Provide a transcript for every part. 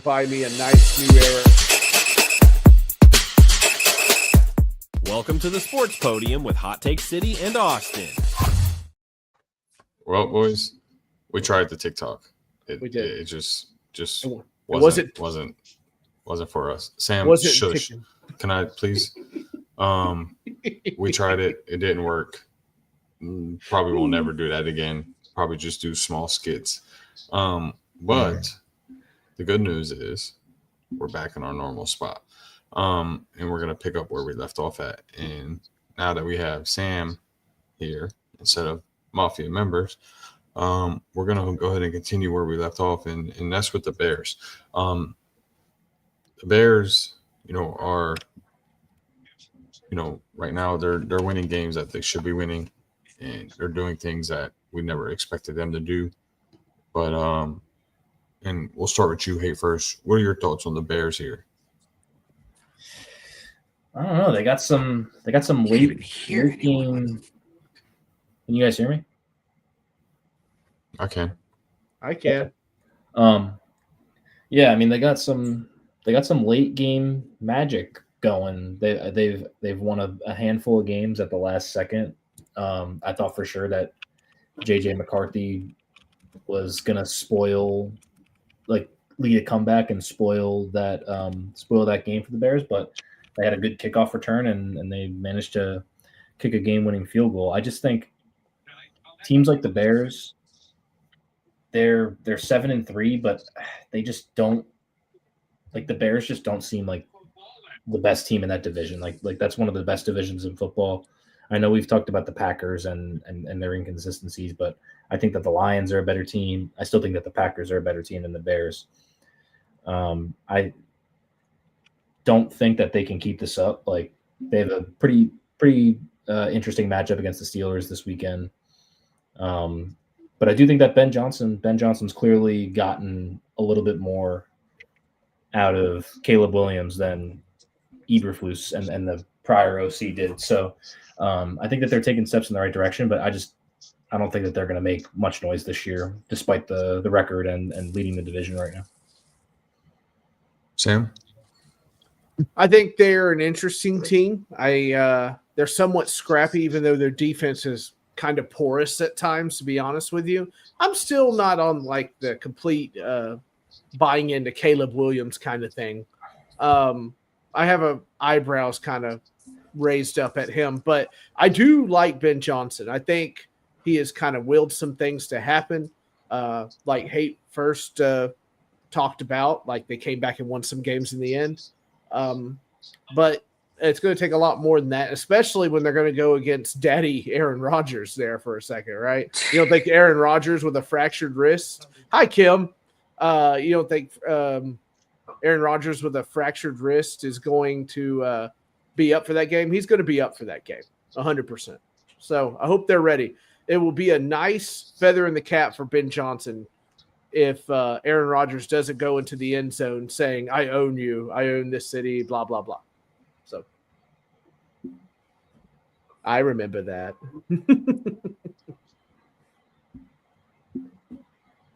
buy me a nice new era. Welcome to the Sports Podium with Hot Take City and Austin. Well, boys, we tried the TikTok. We did. It just wasn't for us. Sam, wasn't shush. Can I please? We tried it. It didn't work. Probably will never do that again. Probably just do small skits. But the good news is we're back in our normal spot. And we're going to pick up where we left off at. And now that we have Sam here instead of Mafia members, we're going to go ahead and continue where we left off. And that's with the Bears. The Bears, are, right now they're winning games that they should be winning. And they're doing things that we never expected them to do. But, and we'll start with you, Hate First. What are your thoughts on the Bears here? I don't know. They got some late game. Can you guys hear me? I can. Yeah, I mean they got some late game magic going. They've won a handful of games at the last second. I thought for sure that JJ McCarthy was gonna lead a comeback and spoil that game for the Bears, but they had a good kickoff return and they managed to kick a game-winning field goal. I just think teams like the Bears, they're 7-3, but they just don't the Bears just don't seem like the best team in that division. Like that's one of the best divisions in football. I know we've talked about the Packers and their inconsistencies, but I think that the Lions are a better team. I still think that the Packers are a better team than the Bears. I don't think that they can keep this up. Like they have a pretty interesting matchup against the Steelers this weekend. But I do think that Ben Johnson's clearly gotten a little bit more out of Caleb Williams than Eberflus and the prior OC did. So I think that they're taking steps in the right direction, but I don't think that they're going to make much noise this year, despite the record and leading the division right now. Sam? I think they're an interesting team. They're somewhat scrappy, even though their defense is kind of porous at times, to be honest with you. I'm still not on the complete buying into Caleb Williams kind of thing. I have eyebrows kind of raised up at him, but I do like Ben Johnson. I think he has kind of willed some things to happen. Like Hate First talked about, they came back and won some games in the end. But it's going to take a lot more than that, especially when they're going to go against Daddy Aaron Rodgers there for a second, right? You don't think Aaron Rodgers with a fractured wrist? Hi, Kim. You don't think Aaron Rodgers with a fractured wrist is going to be up for that game? He's going to be up for that game, 100%. So I hope they're ready. It will be a nice feather in the cap for Ben Johnson if Aaron Rodgers doesn't go into the end zone saying, I own you, I own this city, blah, blah, blah. So I remember that.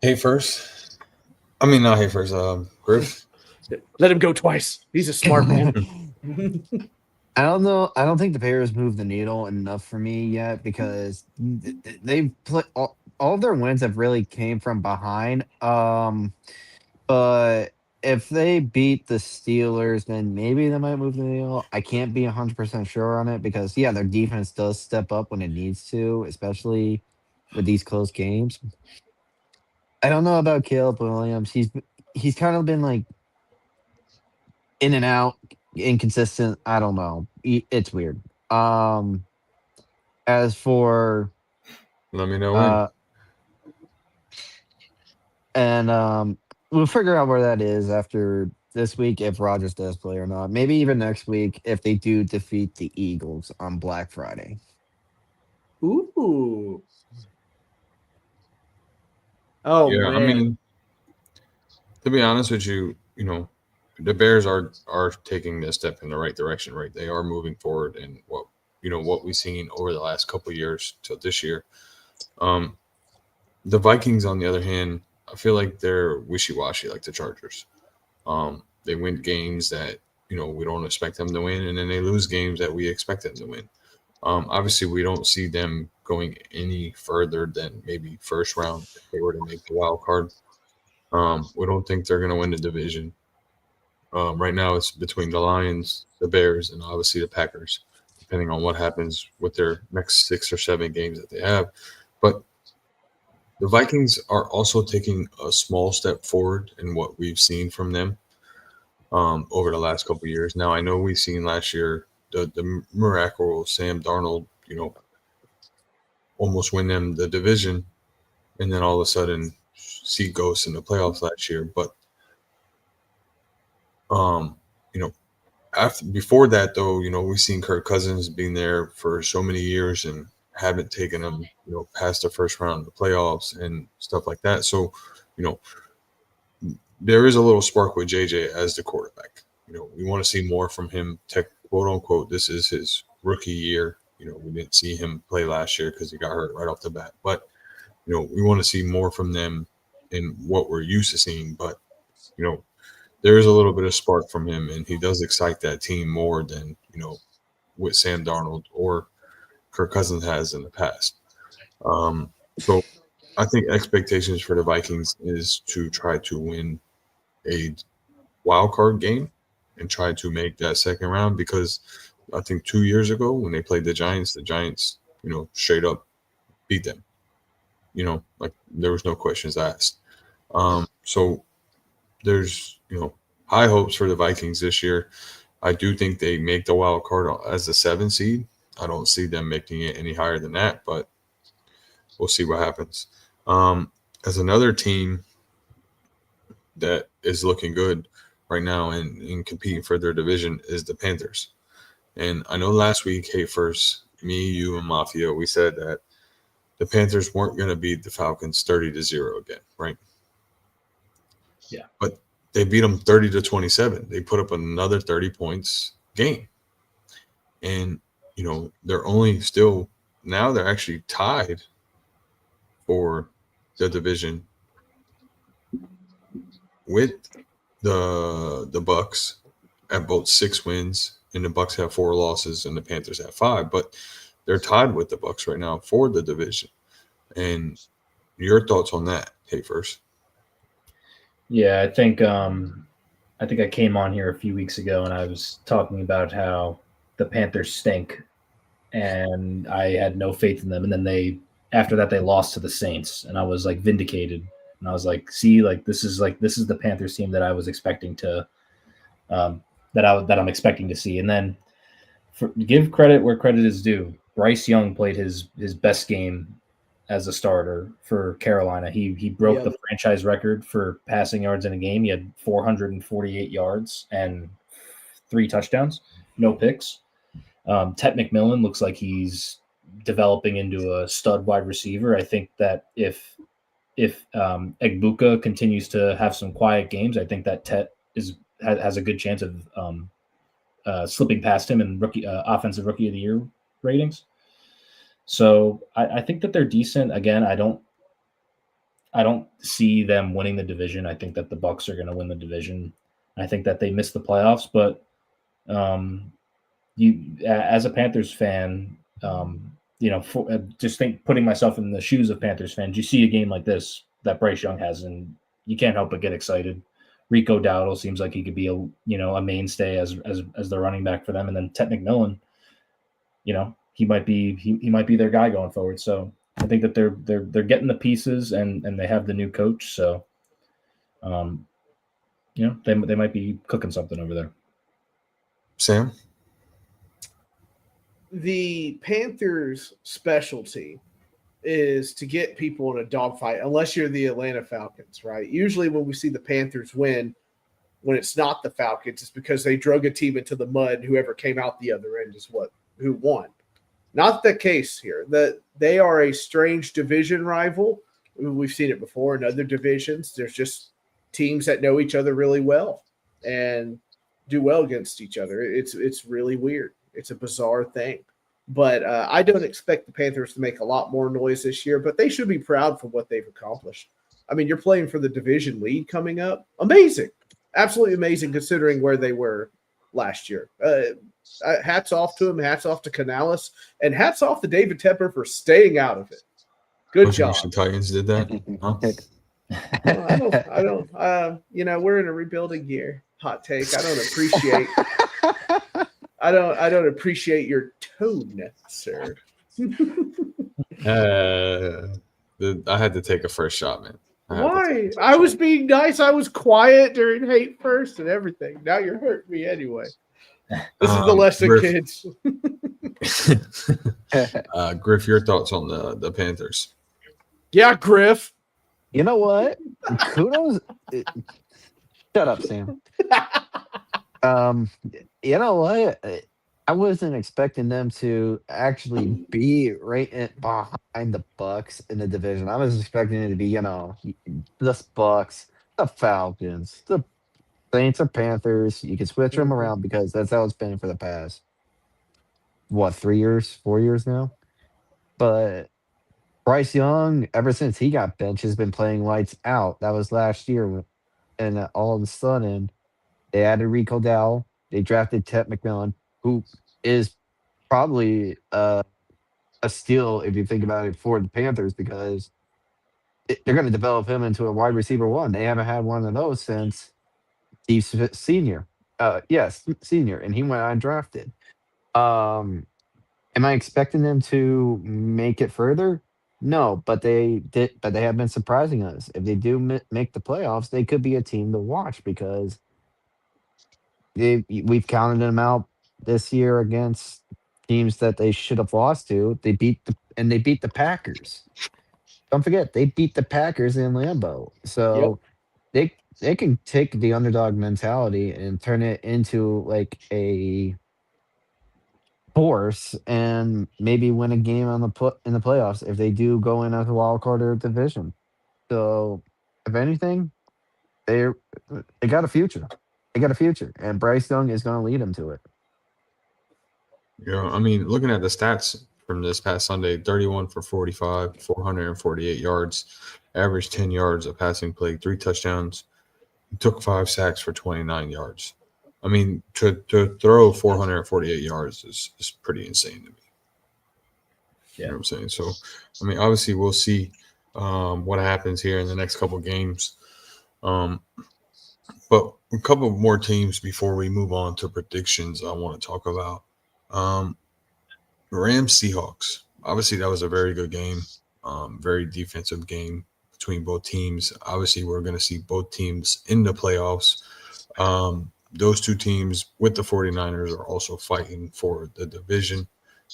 Hate First? I mean, not Hate First. Griff? Let him go twice. He's a smart man. I don't know. I don't think the Bears moved the needle enough for me yet because they've put all of their wins have really came from behind. But if they beat the Steelers, then maybe they might move the needle. I can't be 100% sure on it because, their defense does step up when it needs to, especially with these close games. I don't know about Caleb Williams. He's kind of been in and out, inconsistent. I don't know. It's weird. As for, let me know when. And we'll figure out where that is after this week if Rodgers does play or not. Maybe even next week if they do defeat the Eagles on Black Friday. Ooh. Oh, yeah, man. I mean, to be honest with you, the Bears are taking this step in the right direction, right? They are moving forward in what we've seen over the last couple of years till this year. The Vikings, on the other hand, I feel like they're wishy-washy like the Chargers. They win games that we don't expect them to win, and then they lose games that we expect them to win. Obviously, we don't see them going any further than maybe first round if they were to make the wild card. We don't think they're going to win the division. Right now, it's between the Lions, the Bears, and obviously the Packers, depending on what happens with their next 6 or 7 games that they have. But the Vikings are also taking a small step forward in what we've seen from them over the last couple of years. Now, I know we've seen last year the miracle Sam Darnold, almost win them the division, and then all of a sudden see ghosts in the playoffs last year. But before that though, we've seen Kirk Cousins being there for so many years and haven't taken them, past the first round of the playoffs and stuff like that. So, there is a little spark with JJ as the quarterback. We want to see more from him. Quote unquote, this is his rookie year. We didn't see him play last year because he got hurt right off the bat. But we want to see more from them in what we're used to seeing. But there is a little bit of spark from him, and he does excite that team more than what Sam Darnold or Kirk Cousins has in the past. So I think expectations for the Vikings is to try to win a wild card game and try to make that second round, because I think 2 years ago when they played the Giants, straight up beat them. Like there was no questions asked. So there's high hopes for the Vikings this year. I do think they make the wild card as the 7th seed. I don't see them making it any higher than that, but we'll see what happens. As another team that is looking good right now and competing for their division is the Panthers. And I know last week, first, me, you, and Mafia, we said that the Panthers weren't going to beat the Falcons 30-0 again, right? Yeah. But they beat them 30-27. They put up another 30 points game. And, they're only still – now they're actually tied for the division with the Bucks at both 6 wins, and the Bucks have 4 losses and the Panthers have 5. But they're tied with the Bucks right now for the division. And your thoughts on that, first? Yeah, I think I came on here a few weeks ago and I was talking about how the Panthers stink and I had no faith in them. And then after that they lost to the Saints, and I was like vindicated. And I was like, see, like this is the Panthers team that I was expecting to that I'm expecting to see. And then give credit where credit is due. Bryce Young played his best game as a starter for Carolina. He broke the franchise record for passing yards in a game. He had 448 yards and 3 touchdowns, no picks. Tet McMillan looks like he's developing into a stud wide receiver. I think that if Egbuka continues to have some quiet games, I think that Tet has a good chance of slipping past him in offensive rookie of the year ratings. So I think that they're decent. Again, I don't see them winning the division. I think that the Bucks are going to win the division. I think that they missed the playoffs, but as a Panthers fan, just putting myself in the shoes of Panthers fans, you see a game like this that Bryce Young has, and you can't help but get excited. Rico Dowdle seems like he could be a mainstay as the running back for them, and then Tet McMillan, he might be their guy going forward. So I think that they're getting the pieces and they have the new coach. So, they might be cooking something over there. Sam? The Panthers' specialty is to get people in a dogfight, unless you're the Atlanta Falcons, right? Usually when we see the Panthers win, when it's not the Falcons, it's because they drug a team into the mud, and whoever came out the other end is who won. Not the case here. They are a strange division rival. We've seen it before in other divisions. There's just teams that know each other really well and do well against each other. It's really weird. It's a bizarre thing. But I don't expect the Panthers to make a lot more noise this year, but they should be proud for what they've accomplished. I mean, you're playing for the division lead coming up. Amazing. absolutely amazing considering where they were last year. Hats off to him. Hats off to Canales, and hats off to David Tepper for staying out of it. Good Bunch of job. Michigan Titans did that. Huh? Well, I don't. We're in a rebuilding year. Hot take. I don't appreciate. I don't appreciate your tone, sir. I had to take a first shot, man. Why? I was being nice. I was quiet during hate first and everything. Now you're hurting me anyway. This is the lesson, Griff, kids. Griff, your thoughts on the Panthers? Yeah, Griff. You know what? Kudos. Shut up, Sam. You know what? I wasn't expecting them to actually be behind the Bucks in the division. I was expecting it to be, the Bucks, the Falcons, the Saints or Panthers. You can switch them around because that's how it's been for the past 4 years now. But Bryce Young, ever since he got benched, has been playing lights out. That was last year, and all of a sudden, they added Rico Dowell. They drafted Ted McMillan, who is probably a steal if you think about it for the Panthers because they're going to develop him into a wide receiver one. They haven't had one of those since Steve Smith Senior. Senior, and he went undrafted. Am I expecting them to make it further? No, but they did. But they have been surprising us. If they do make the playoffs, they could be a team to watch because we've counted them out this year against teams that they should have lost to. They beat the Packers. Don't forget, they beat the Packers in Lambeau. So they can take the underdog mentality and turn it into like a force and maybe win a game in the playoffs if they do go in as a wild card or division. So if anything, they got a future. They got a future, and Bryce Young is going to lead them to it. Yeah, I mean, looking at the stats from this past Sunday, 31 for 45, 448 yards, average 10 yards of passing play, 3 touchdowns, took 5 sacks for 29 yards. I mean, to throw 448 yards is pretty insane to me. Yeah. You know what I'm saying? So, I mean, obviously we'll see what happens here in the next couple of games. But a couple more teams before we move on to predictions I want to talk about. Rams Seahawks. Obviously, that was a very good game, very defensive game between both teams. Obviously, we're going to see both teams in the playoffs. Those two teams with the 49ers are also fighting for the division.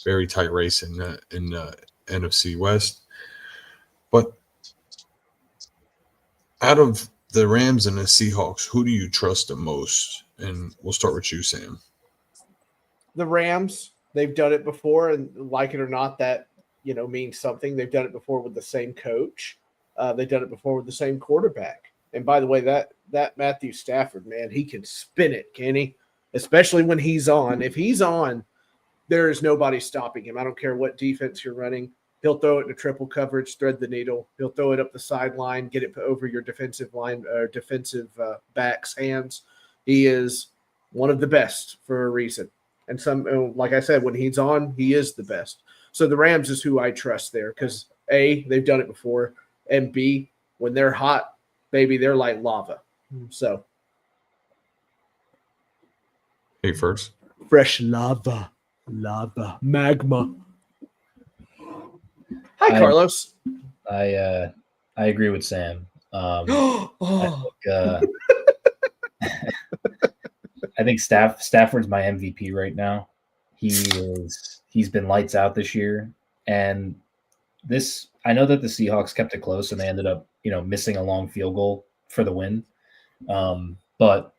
Very tight race in the NFC West. But out of the Rams and the Seahawks, who do you trust the most? And we'll start with you, Sam. The Rams, they've done it before, and like it or not, that means something. They've done it before with the same coach. They've done it before with the same quarterback. And by the way, that Matthew Stafford, man, he can spin it, can he? Especially when he's on. If he's on, there is nobody stopping him. I don't care what defense you're running. He'll throw it into triple coverage, thread the needle. He'll throw it up the sideline, get it over your defensive line or defensive back's hands. He is one of the best for a reason. And like I said, when he's on, he is the best. So the Rams is who I trust there because A, they've done it before, and B, when they're hot, baby, they're like lava. So, Hey, first. fresh lava, magma. Hi, Carlos. I agree with Sam. I think Stafford's my MVP right now. He's been lights out this year, and I know that the Seahawks kept it close and they ended up missing a long field goal for the win, but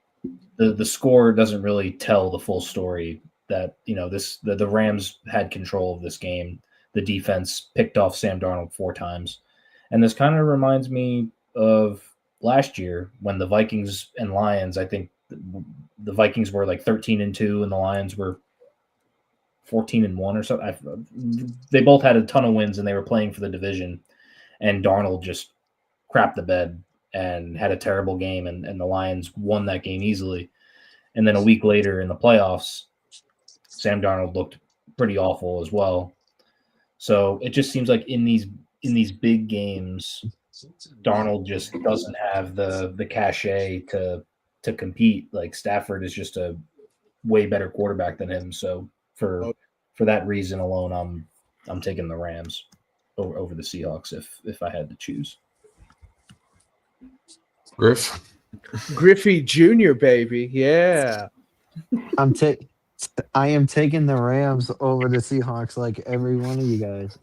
the score doesn't really tell the full story. That the Rams had control of this game. The defense picked off Sam Darnold 4 times, and this kind of reminds me of last year when the Vikings and Lions. I think the Vikings were like 13-2, and the Lions were 14-1 or something. They both had a ton of wins, and they were playing for the division. And Darnold just crapped the bed and had a terrible game, and the Lions won that game easily. And then a week later in the playoffs, Sam Darnold looked pretty awful as well. So it just seems like in these big games, Darnold just doesn't have the cachet to compete. Like Stafford is just a way better quarterback than him. So for that reason alone, I'm taking the Rams over the Seahawks if I had to choose. Griffey Jr., baby. Yeah. I am taking the Rams over the Seahawks like every one of you guys.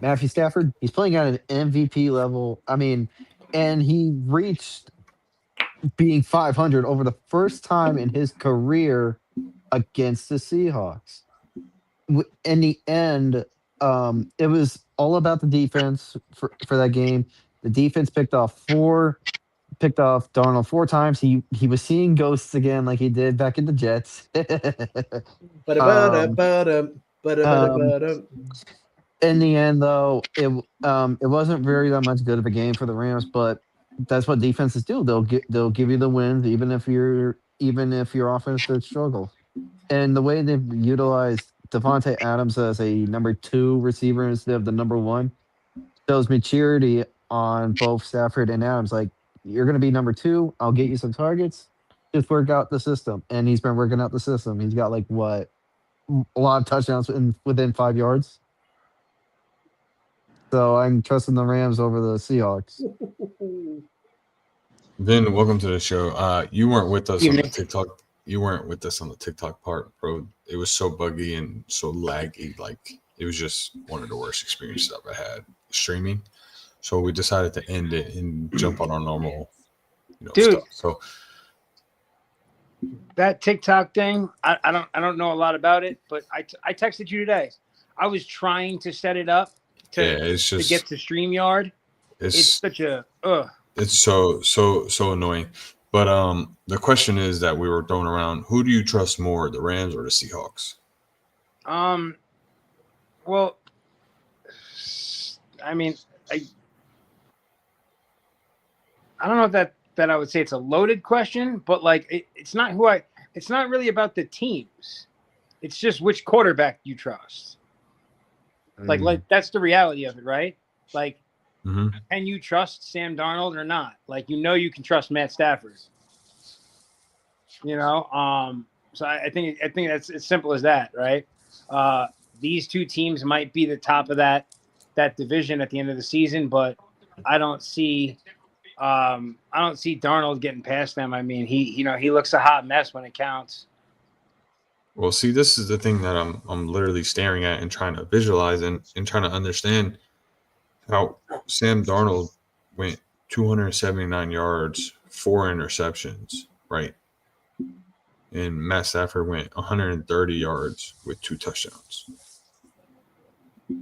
Matthew Stafford, he's playing at an MVP level. I mean, and he reached being 500 over the first time in his career against the Seahawks. In the end, it was all about the defense for that game. The defense picked off Darnold 4 times. He was seeing ghosts again like he did back in the Jets. In the end, though, it wasn't very that much good of a game for the Rams, but that's what defenses do. They'll give you the wins even if your offense should struggle. And the way they've utilized Devontae Adams as a number 2 receiver instead of the number 1 shows maturity on both Stafford and Adams. Like, you're going to be number 2. I'll get you some targets. Just work out the system. And he's been working out the system. He's got a lot of touchdowns within 5 yards. So I'm trusting the Rams over the Seahawks. Vin, welcome to the show. You weren't with us on the TikTok. You weren't with us on the TikTok part, bro. It was so buggy and so laggy. Like, it was just one of the worst experiences I've ever had streaming. So we decided to end it and jump on our normal, stuff. So that TikTok thing, I don't know a lot about it, but I texted you today. I was trying to set it up to get to StreamYard. It's such a It's so annoying. But the question is that we were throwing around: who do you trust more, the Rams or the Seahawks? Well, I mean, I don't know if that I would say it's a loaded question, but like it's not really about the teams. It's just which quarterback you trust. Like that's the reality of it, right? Like, can you trust Sam Darnold or not? Like, you can trust Matt Stafford. So I think that's as simple as that, right? These two teams might be the top of that division at the end of the season, but I don't see Darnold getting past them. I mean, he looks a hot mess when it counts. Well, see, this is the thing that I'm literally staring at and trying to visualize and trying to understand how Sam Darnold went 279 yards, 4 interceptions, right? And Matt Stafford went 130 yards with 2 touchdowns.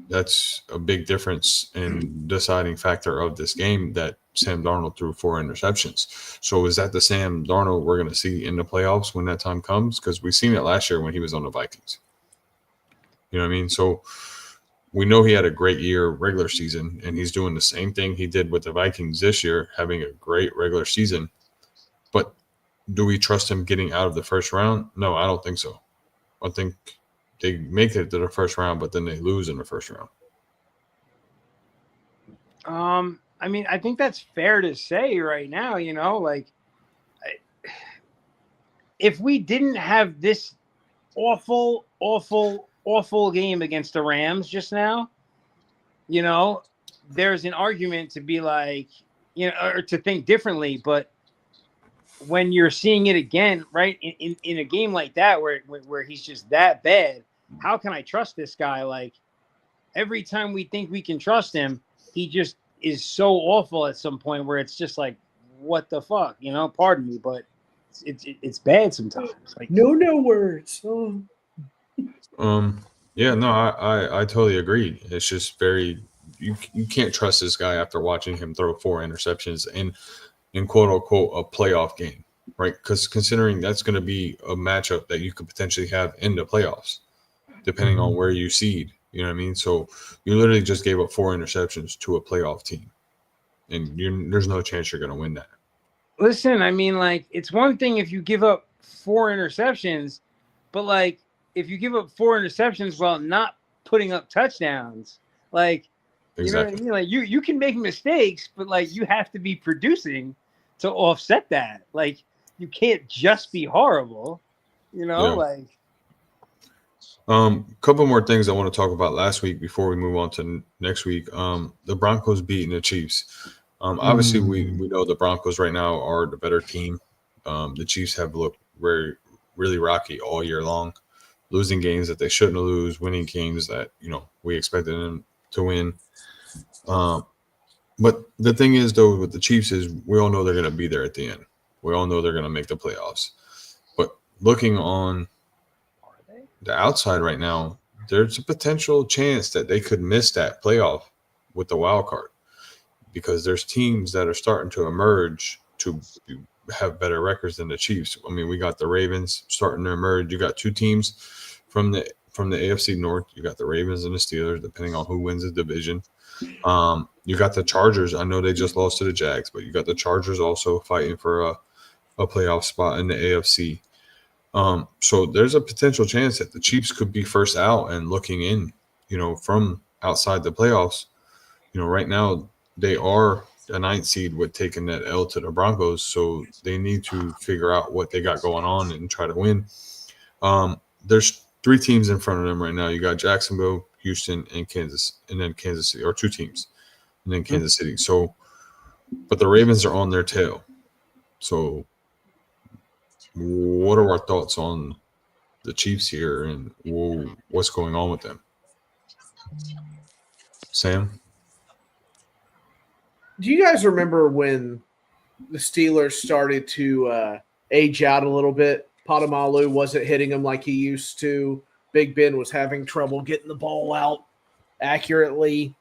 That's a big difference in deciding factor of this game, that Sam Darnold threw 4 interceptions. So is that the Sam Darnold we're going to see in the playoffs when that time comes? Because we've seen it last year when he was on the Vikings. You know what I mean? So we know he had a great year regular season, and he's doing the same thing he did with the Vikings this year, having a great regular season. But do we trust him getting out of the first round? No, I don't think so. I think they make it to the first round, but then they lose in the first round. I mean, I think that's fair to say right now, if we didn't have this awful game against the Rams just now, there's an argument to be like, or to think differently. But when you're seeing it again, right, in a game like that where he's just that bad, how can I trust this guy? Like, every time we think we can trust him, he just is so awful at some point where it's just like, what the fuck, pardon me, but it's bad sometimes. Like, no words. Yeah, no, I totally agree. It's just you can't trust this guy after watching him throw 4 interceptions in quote unquote a playoff game, right? Because considering that's going to be a matchup that you could potentially have in the playoffs, depending on where you seed. You know what I mean? So you literally just gave up 4 interceptions to a playoff team. and there's no chance you're going to win that. Listen, I mean, like, it's one thing if you give up 4 interceptions, but like if you give up 4 interceptions while not putting up touchdowns, like, you know what I mean? Like, you can make mistakes, but like you have to be producing to offset that. Like, you can't just be horrible, you know, Yeah. like. Couple more things I want to talk about last week before we move on to next week. The Broncos beating the Chiefs. Obviously, we know the Broncos right now are the better team. The Chiefs have looked really rocky all year long, losing games that they shouldn't lose, winning games that we expected them to win. But the thing is, though, with the Chiefs is we all know they're going to be there at the end. We all know they're going to make the playoffs. But looking on the outside right now, there's a potential chance that they could miss that playoff with the wild card, because there's teams that are starting to emerge to have better records than the Chiefs. I mean, we got the Ravens starting to emerge. You got 2 teams from the AFC North. You got the Ravens and the Steelers, depending on who wins the division. You got the Chargers. I know they just lost to the Jags, but you got the Chargers also fighting for a playoff spot in the AFC. So there's a potential chance that the Chiefs could be first out and looking in, from outside the playoffs. Right now they are a 9th seed with taking that L to the Broncos. So they need to figure out what they got going on and try to win. There's 3 teams in front of them right now. You got Jacksonville, Houston, and Kansas, and then Kansas City, or 2 teams, and then Kansas City. So, but the Ravens are on their tail. So what are our thoughts on the Chiefs here and what's going on with them? Sam? Do you guys remember when the Steelers started to age out a little bit? Polamalu wasn't hitting them like he used to. Big Ben was having trouble getting the ball out accurately.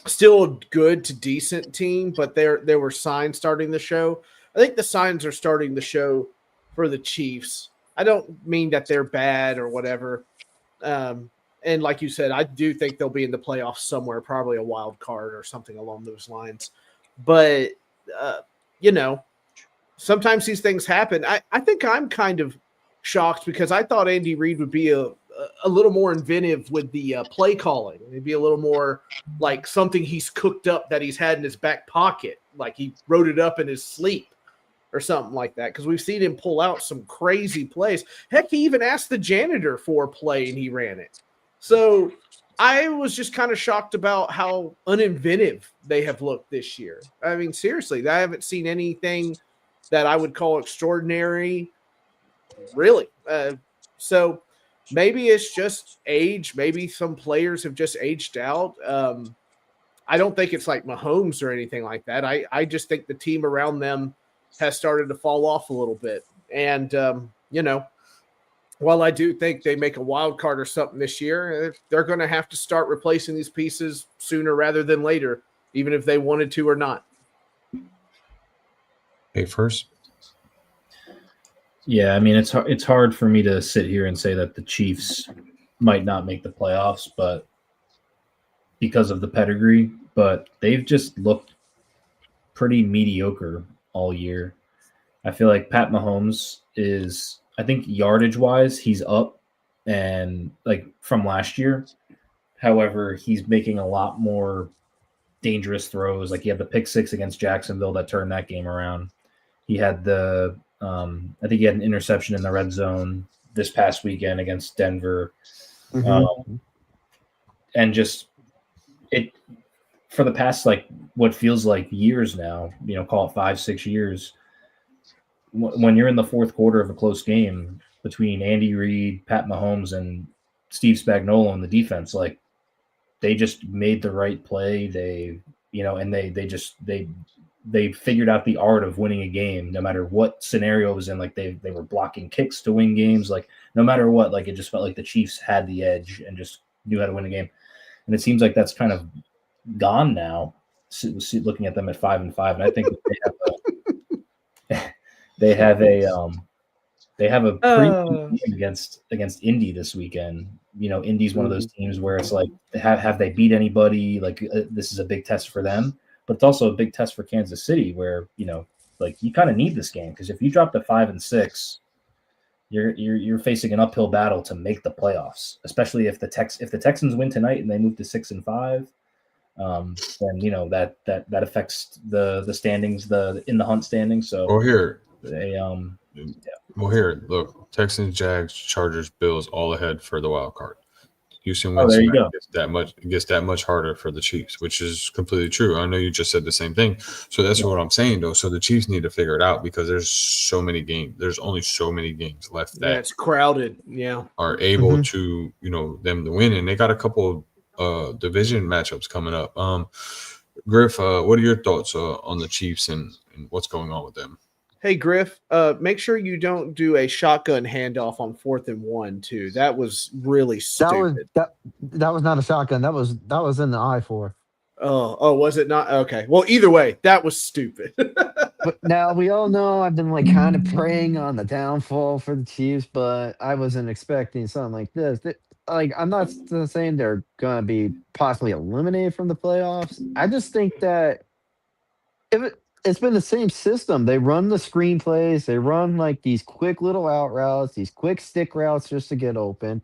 Still a good to decent team, but there were signs starting to show. I think the signs are starting to show for the Chiefs. I don't mean that they're bad or whatever. And like you said, I do think they'll be in the playoffs somewhere, probably a wild card or something along those lines. But, sometimes these things happen. I think I'm kind of shocked because I thought Andy Reid would be a little more inventive with the play calling. It'd be a little more like something he's cooked up that he's had in his back pocket, like he wrote it up in his sleep or something like that, because we've seen him pull out some crazy plays. Heck, he even asked the janitor for a play and he ran it. So I was just kind of shocked about how uninventive they have looked this year. I mean, seriously, I haven't seen anything that I would call extraordinary, really. So maybe it's just age. Maybe some players have just aged out. I don't think it's like Mahomes or anything like that. I just think the team around them has started to fall off a little bit. And, while I do think they make a wild card or something this year, they're going to have to start replacing these pieces sooner rather than later, even if they wanted to or not. Hey, first. Yeah, I mean, it's hard for me to sit here and say that the Chiefs might not make the playoffs, but because of the pedigree, but they've just looked pretty mediocre all year. I feel like Pat Mahomes is, I think yardage-wise, he's up and like from last year. However, he's making a lot more dangerous throws. Like he had the pick 6 against Jacksonville that turned that game around. He had I think he had an interception in the red zone this past weekend against Denver. And just it for the past, like what feels like years now, call it 5-6 years, when you're in the fourth quarter of a close game between Andy Reid, Pat Mahomes, and Steve Spagnuolo on the defense, like they just made the right play. They figured out the art of winning a game, no matter what scenario it was in. Like they were blocking kicks to win games. Like no matter what, like it just felt like the Chiefs had the edge and just knew how to win a game. And it seems like that's kind of gone now. Looking at them at 5-5, and I think they have They have a pretty Uh, good game against Indy this weekend. You know, Indy's one of those teams where it's like, have they beat anybody? Like this is a big test for them, but it's also a big test for Kansas City, where like you kind of need this game, because if you drop to 5-6, you're facing an uphill battle to make the playoffs, especially if the Texans win tonight and they move to 6-5. Then that affects the standings, in the hunt standings. So Well, here, they look, Texans, Jags, Chargers, Bills, all ahead for the wild card. Houston Oh, wins there you tonight, go. gets that much harder for the Chiefs, which is completely true. I know you just said the same thing. So that's what I'm saying, though. So the Chiefs need to figure it out, because there's so many games. There's only so many games left that it's crowded. Yeah. are able to, them to win. And they got a couple division matchups coming up. Griff, what are your thoughts on the Chiefs and what's going on with them? Hey Griff, make sure you don't do a shotgun handoff on 4th and 1 too. That was really stupid. That was not a shotgun. That was in the I-4. Oh, was it not? Okay. Well, either way, that was stupid. But now we all know I've been like kind of preying on the downfall for the Chiefs, but I wasn't expecting something like this. Like, I'm not saying they're gonna be possibly eliminated from the playoffs. I just think that it's been the same system. They run the screenplays. They run like these quick little out routes, these quick stick routes just to get open,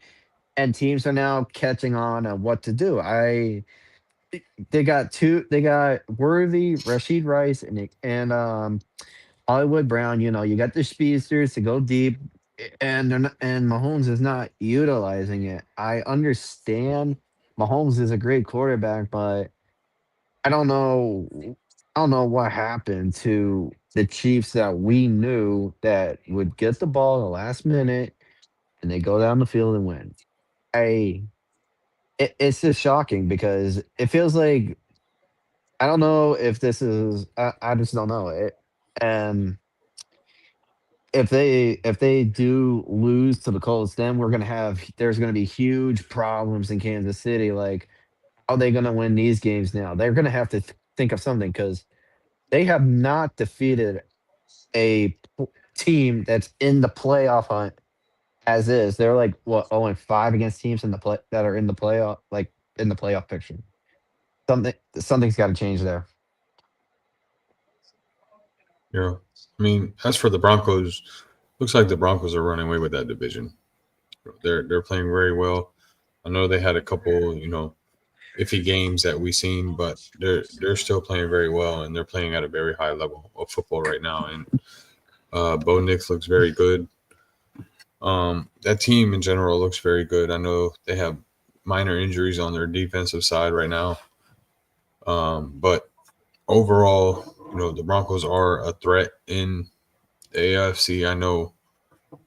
and teams are now catching on what to do. They got Worthy, Rashid Rice, and Hollywood Brown. You got the speedsters to go deep, and Mahomes is not utilizing it. I understand Mahomes is a great quarterback, but I don't know. I don't know what happened to the Chiefs that we knew that would get the ball in the last minute and they go down the field and win. It's just shocking, because it feels like, I don't know if this is, I just don't know it. And if they do lose to the Colts, then there's gonna be huge problems in Kansas City. Like, how are they gonna win these games now? They're gonna have to think of something, because they have not defeated a team that's in the playoff hunt as is. They're like, what, 0-5 against teams that are in the playoff, like in the playoff picture. Something's got to change there. Yeah. I mean, as for the Broncos, looks like the Broncos are running away with that division. They're playing very well. I know they had a couple, iffy games that we've seen, but they're still playing very well, and they're playing at a very high level of football right now. And Bo Nix looks very good. That team in general looks very good. I know they have minor injuries on their defensive side right now, but overall, the Broncos are a threat in the AFC. I know,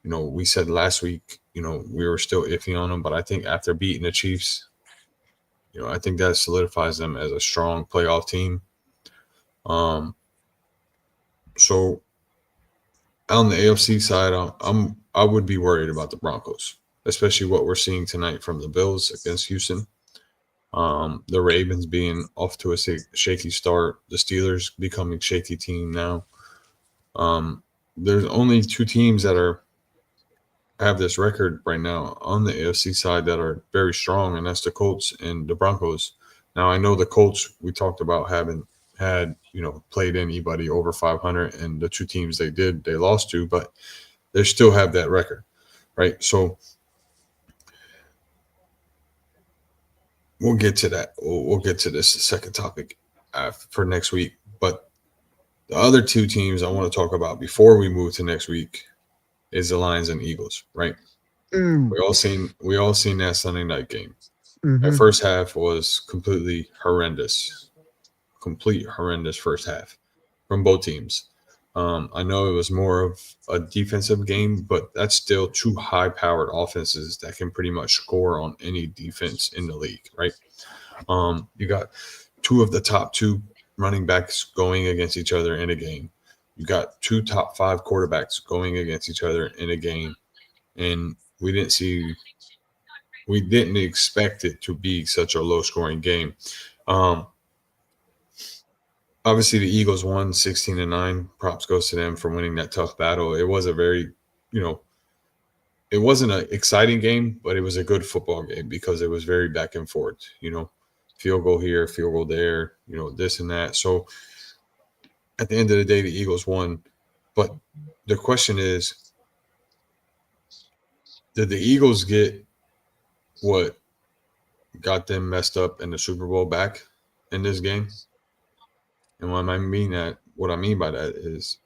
we said last week, we were still iffy on them, but I think after beating the Chiefs, I think that solidifies them as a strong playoff team. So on the AFC side, I would be worried about the Broncos, especially what we're seeing tonight from the Bills against Houston. The Ravens being off to a shaky start, the Steelers becoming shaky team now. There's only two teams that have this record right now on the AFC side that are very strong, and that's the Colts and the Broncos. Now, I know the Colts, we talked about, haven't had, played anybody over 500, and the two teams they lost to, but they still have that record, right? So we'll get to that. We'll get to this second topic for next week. But the other two teams I want to talk about before we move to next week is the Lions and Eagles, right? We all seen that Sunday night game. That first half was completely horrendous. Complete horrendous first half from both teams. I know it was more of a defensive game, but that's still two high-powered offenses that can pretty much score on any defense in the league, right? You got two of the top two running backs going against each other in a game. You got two top 5 quarterbacks going against each other in a game, and we didn't expect it to be such a low-scoring game. Obviously, the Eagles won 16-9. Props goes to them for winning that tough battle. It was a very, it wasn't an exciting game, but it was a good football game because it was very back and forth, field goal here, field goal there, this and that. So at the end of the day, the Eagles won. But the question is, did the Eagles get what got them messed up in the Super Bowl back in this game? And what I mean by that is,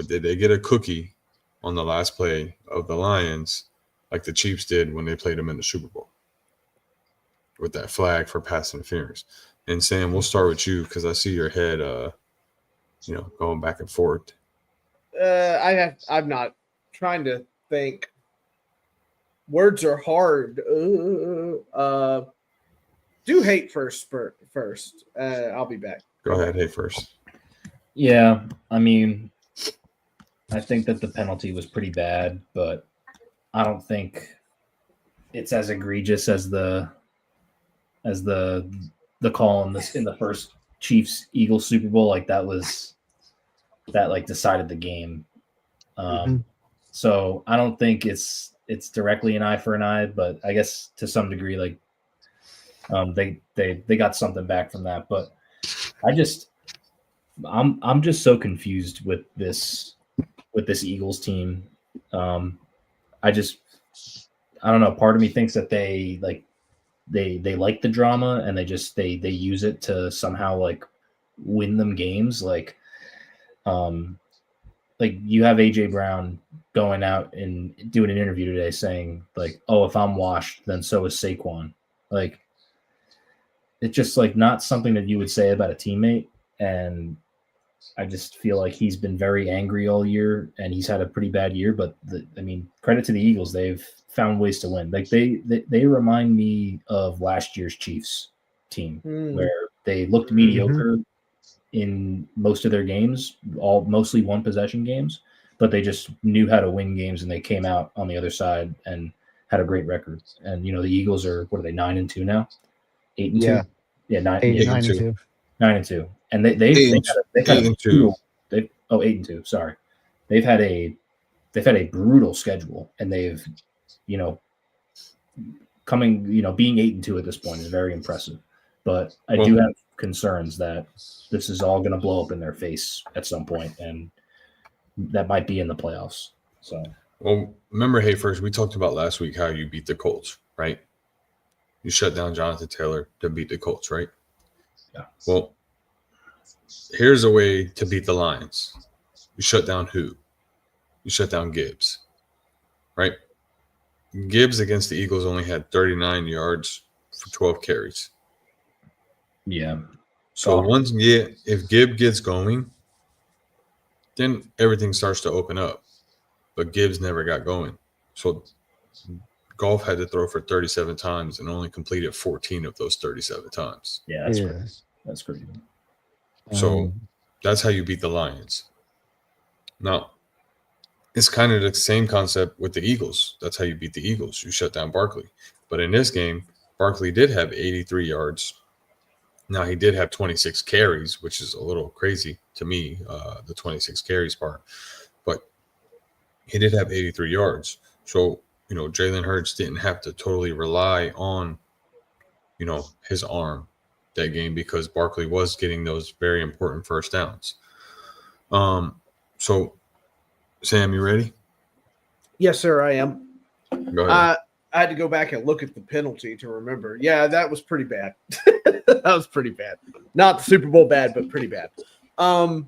did they get a cookie on the last play of the Lions like the Chiefs did when they played them in the Super Bowl with that flag for pass interference? And Sam, we'll start with you because I see your head, going back and forth. I'm not trying to think. Words are hard. Do hate first. I'll be back. Go ahead, hey first. Yeah, I mean, I think that the penalty was pretty bad, but I don't think it's as egregious as the call in the first Chiefs Eagles Super Bowl. Like that decided the game. So I don't think it's directly an eye for an eye, but I guess to some degree, like they got something back from that. But I'm just so confused with this Eagles team. I don't know. Part of me thinks that they like the drama and they use it to somehow like win them games. Like you have AJ Brown going out and doing an interview today saying like, oh, if I'm washed, then so is Saquon. Like it's just like not something that you would say about a teammate. And I just feel like he's been very angry all year and he's had a pretty bad year, but credit to the Eagles. They've found ways to win. Like they remind me of last year's Chiefs team where they looked mediocre in most of their games, mostly one possession games, but they just knew how to win games and they came out on the other side and had a great record. And, the Eagles are, what are they, 9-2 now? 8-2? Yeah, 9-2. 9-2. And they've had a brutal, 8-2. Sorry, they've had a brutal schedule, and they've, being 8-2 at this point is very impressive. But I do have concerns that this is all going to blow up in their face at some point, and that might be in the playoffs. So, remember, hey, first we talked about last week how you beat the Colts, right? You shut down Jonathan Taylor to beat the Colts, right? Yeah. Well, here's a way to beat the Lions. You shut down who? You shut down Gibbs, right? Gibbs against the Eagles only had 39 yards for 12 carries. Yeah. So if Gibbs gets going, then everything starts to open up. But Gibbs never got going. So Goff had to throw for 37 times and only completed 14 of those 37 times. Yeah, that's crazy. So that's how you beat the Lions. Now, it's kind of the same concept with the Eagles. That's how you beat the Eagles. You shut down Barkley. But in this game, Barkley did have 83 yards. Now, he did have 26 carries, which is a little crazy to me, the 26 carries part. But he did have 83 yards. So, Jalen Hurts didn't have to totally rely on, his arm that game because Barkley was getting those very important first downs. So, Sam, you ready? Yes, sir, I am. Go ahead. I had to go back and look at the penalty to remember. Yeah, that was pretty bad. That was pretty bad. Not the Super Bowl bad, but pretty bad. The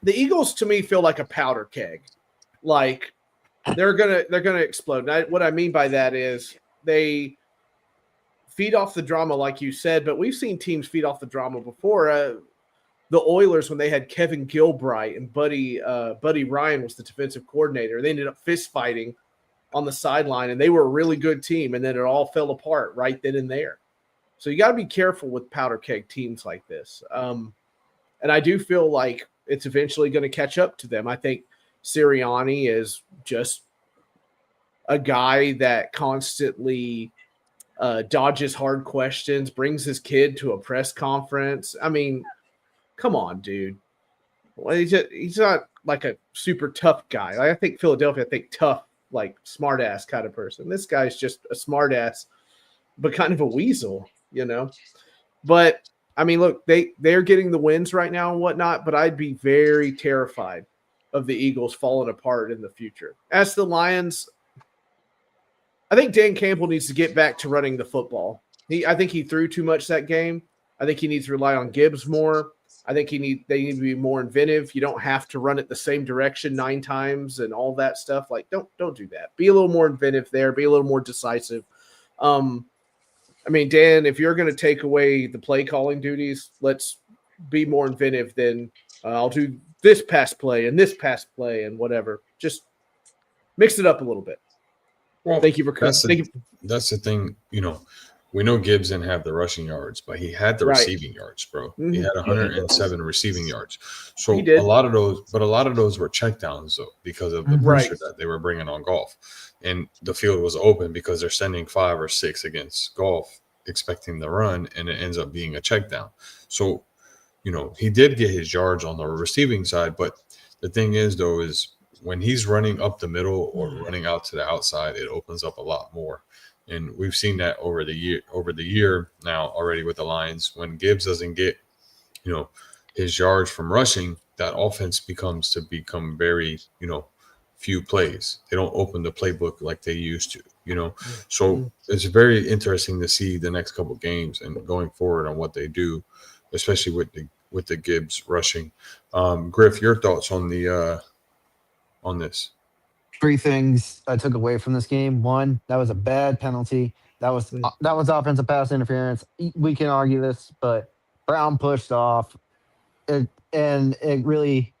Eagles, to me, feel like a powder keg. Like they're gonna explode. And what I mean by that is they feed off the drama, like you said. But we've seen teams feed off the drama before. The Oilers, when they had Kevin Gilbride and Buddy Ryan was the defensive coordinator, they ended up fist fighting on the sideline, and they were a really good team, and then it all fell apart right then and there. So you got to be careful with powder keg teams like this. And I do feel like it's eventually going to catch up to them. I think Sirianni is just a guy that constantly dodges hard questions, brings his kid to a press conference. I mean, come on, dude. Well, he's not like a super tough guy. I think Philadelphia, tough like smart ass kind of person. This guy's just a smart ass, but kind of a weasel, you know. But I mean, look, they're getting the wins right now and whatnot, but I'd be very terrified of the Eagles falling apart in the future. As the Lions, I think Dan Campbell needs to get back to running the football. I think he threw too much that game. I think he needs to rely on Gibbs more. I think they need to be more inventive. You don't have to run it the same direction 9 times and all that stuff. Like, don't do that. Be a little more inventive there. Be a little more decisive. I mean, Dan, if you're going to take away the play calling duties, let's be more inventive than I'll do this pass play and this pass play and whatever. Just mix it up a little bit. Well, Thank you for that's coming. the thing. You know, we know Gibbs didn't have the rushing yards, but he had the Right. receiving yards, bro. He Mhm. had 107 receiving yards. So He did. a lot of those were checkdowns though, because of the Mhm. pressure Right. that they were bringing on Golf, and the field was open because they're sending 5 or 6 against Golf, expecting the run, and it ends up being a check down. So, you know, he did get his yards on the receiving side, but the thing is though is when he's running up the middle or running out to the outside, it opens up a lot more. And we've seen that over the year now already with the Lions. When Gibbs doesn't get, you know, his yards from rushing, that offense become very, you know, few plays. They don't open the playbook like they used to, you know. So it's very interesting to see the next couple games and going forward on what they do, especially with the Gibbs rushing. Griff, your thoughts on the on this? 3 things I took away from this game. 1, that was a bad penalty. That was offensive pass interference. We can argue this, but Brown pushed off, and it really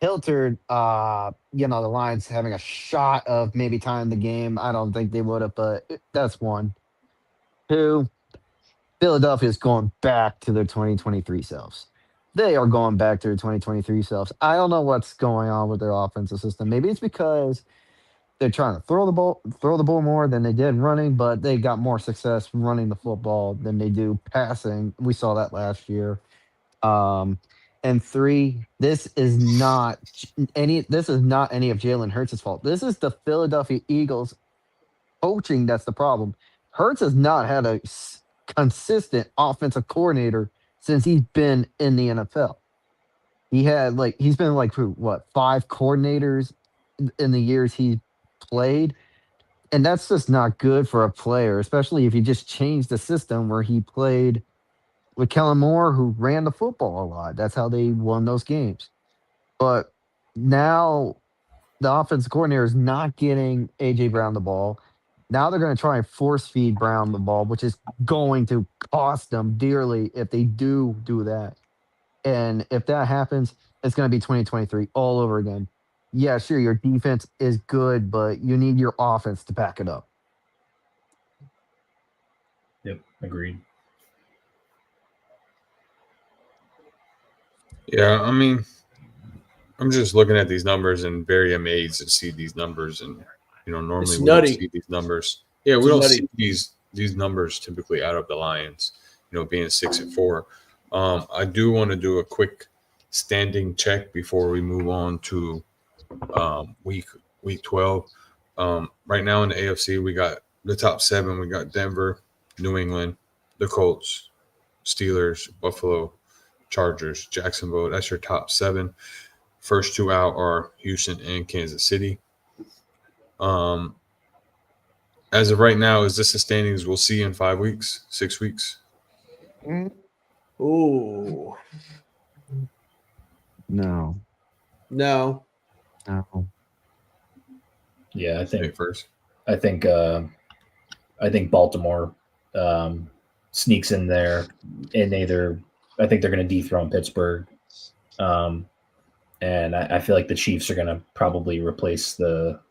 filtered. The Lions having a shot of maybe tying the game. I don't think they would have, but that's 1. 2, Philadelphia's going back to their 2023 selves. They are going back to their 2023 selves. I don't know what's going on with their offensive system. Maybe it's because they're trying to throw the ball more than they did running, but they got more success running the football than they do passing. We saw that last year. And 3, this is not any of Jalen Hurts' fault. This is the Philadelphia Eagles coaching that's the problem. Hurts has not had a consistent offensive coordinator since he's been in the NFL. He's been like 5 coordinators in the years he played, and that's just not good for a player, especially if you just change the system where he played with Kellen Moore, who ran the football a lot. That's how they won those games. But now the offensive coordinator is not getting AJ Brown the ball. Now they're going to try and force feed Brown the ball, which is going to cost them dearly if they do that. And if that happens, it's going to be 2023 all over again. Yeah, sure, your defense is good, but you need your offense to back it up. Yep, agreed. Yeah, I mean, I'm just looking at these numbers and very amazed to see these numbers. And you know, normally It's we don't nutty. see these numbers. Yeah, we It's don't nutty. see these numbers typically out of the Lions. You know, being 6-4. I do want to do a quick standing check before we move on to week 12. Right now in the AFC, we got the top 7. We got Denver, New England, the Colts, Steelers, Buffalo, Chargers, Jacksonville. That's your top 7. First 2 out are Houston and Kansas City. As of right now, is this the standings we'll see in 5 weeks, 6 weeks? Ooh, No. no. Yeah, I Say think it first. I think Baltimore sneaks in there, and I think they're going to dethrone Pittsburgh, and I feel like the Chiefs are going to probably replace the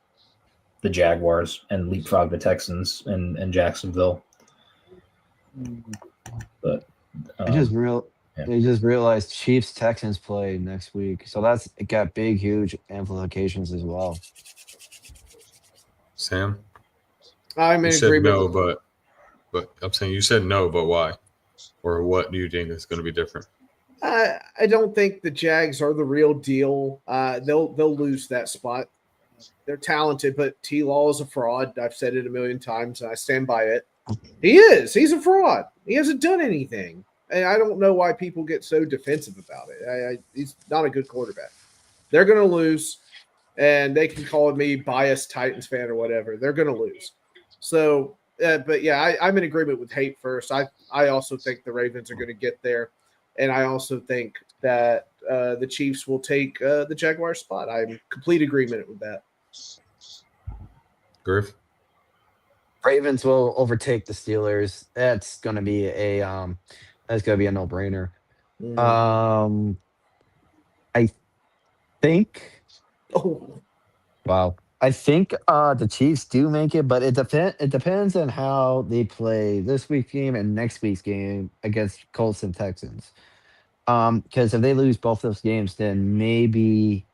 Jaguars and leapfrog the Texans and Jacksonville. But I just realized Chiefs Texans play next week, so it got big, huge implications as well. Sam, I'm you in said agreement. no, with- but I'm saying you said no, but why? Or what do you think is going to be different? I don't think the Jags are the real deal. They'll lose that spot. They're talented, but T. Law is a fraud. I've said it a million times, and I stand by it. He is. He's a fraud. He hasn't done anything. And I don't know why people get so defensive about it. He's not a good quarterback. They're going to lose, and they can call me biased Titans fan or whatever. They're going to lose. So, but yeah, I'm in agreement with Hate first. I also think the Ravens are going to get there, and I also think that the Chiefs will take the Jaguars spot. I'm in complete agreement with that. Griff? Ravens will overtake the Steelers. That's gonna be a no-brainer. I think. Oh, Wow. I think the Chiefs do make it, but it depends on how they play this week's game and next week's game against Colts and Texans. Because if they lose both those games, then maybe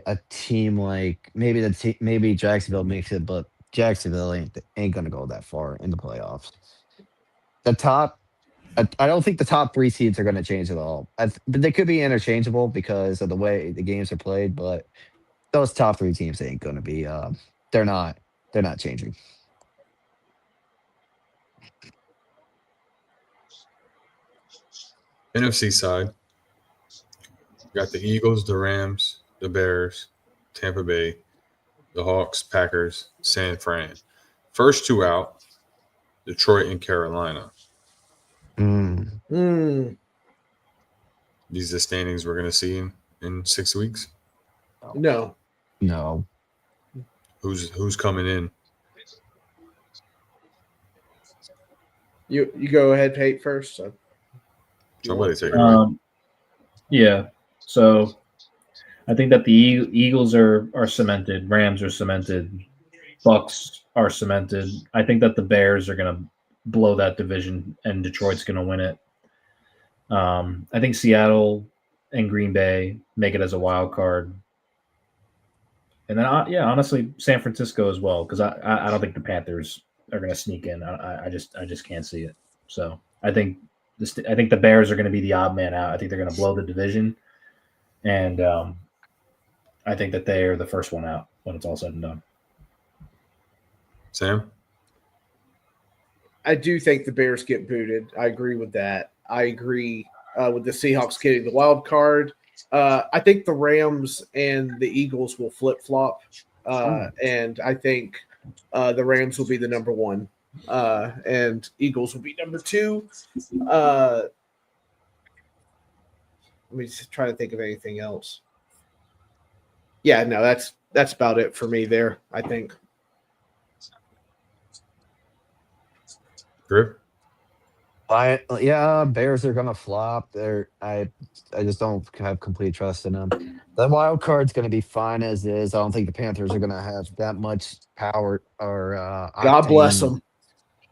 a team like maybe Jacksonville makes it, but Jacksonville ain't gonna go that far in the playoffs. I don't think the top 3 seeds are gonna change at all. But they could be interchangeable because of the way the games are played. But those top 3 teams ain't gonna be. They're not changing. NFC side. You got the Eagles, the Rams, the Bears, Tampa Bay, the Hawks, Packers, San Fran. First 2 out, Detroit and Carolina. Mm. These are the standings we're going to see in 6 weeks. no. No. Who's coming in? You go ahead, Hate first. So. Somebody take it away. Yeah. So I think that the Eagles are cemented. Rams are cemented. Bucks are cemented. I think that the Bears are going to blow that division, and Detroit's going to win it. I think Seattle and Green Bay make it as a wild card. And then, honestly, San Francisco as well, because I don't think the Panthers are going to sneak in. I just can't see it. So I think the Bears are going to be the odd man out. I think they're going to blow the division, and I think that they are the first one out when it's all said and done. Sam? I do think the Bears get booted. I agree with that. I agree with the Seahawks getting the wild card. I think the Rams and the Eagles will flip-flop, and I think the Rams will be the number 1, and Eagles will be number 2. Let me just try to think of anything else. Yeah, no, that's about it for me there, I think. Griff? Bears are gonna flop. I just don't have complete trust in them. The wild card's gonna be fine as is. I don't think the Panthers are gonna have that much power or God bless them.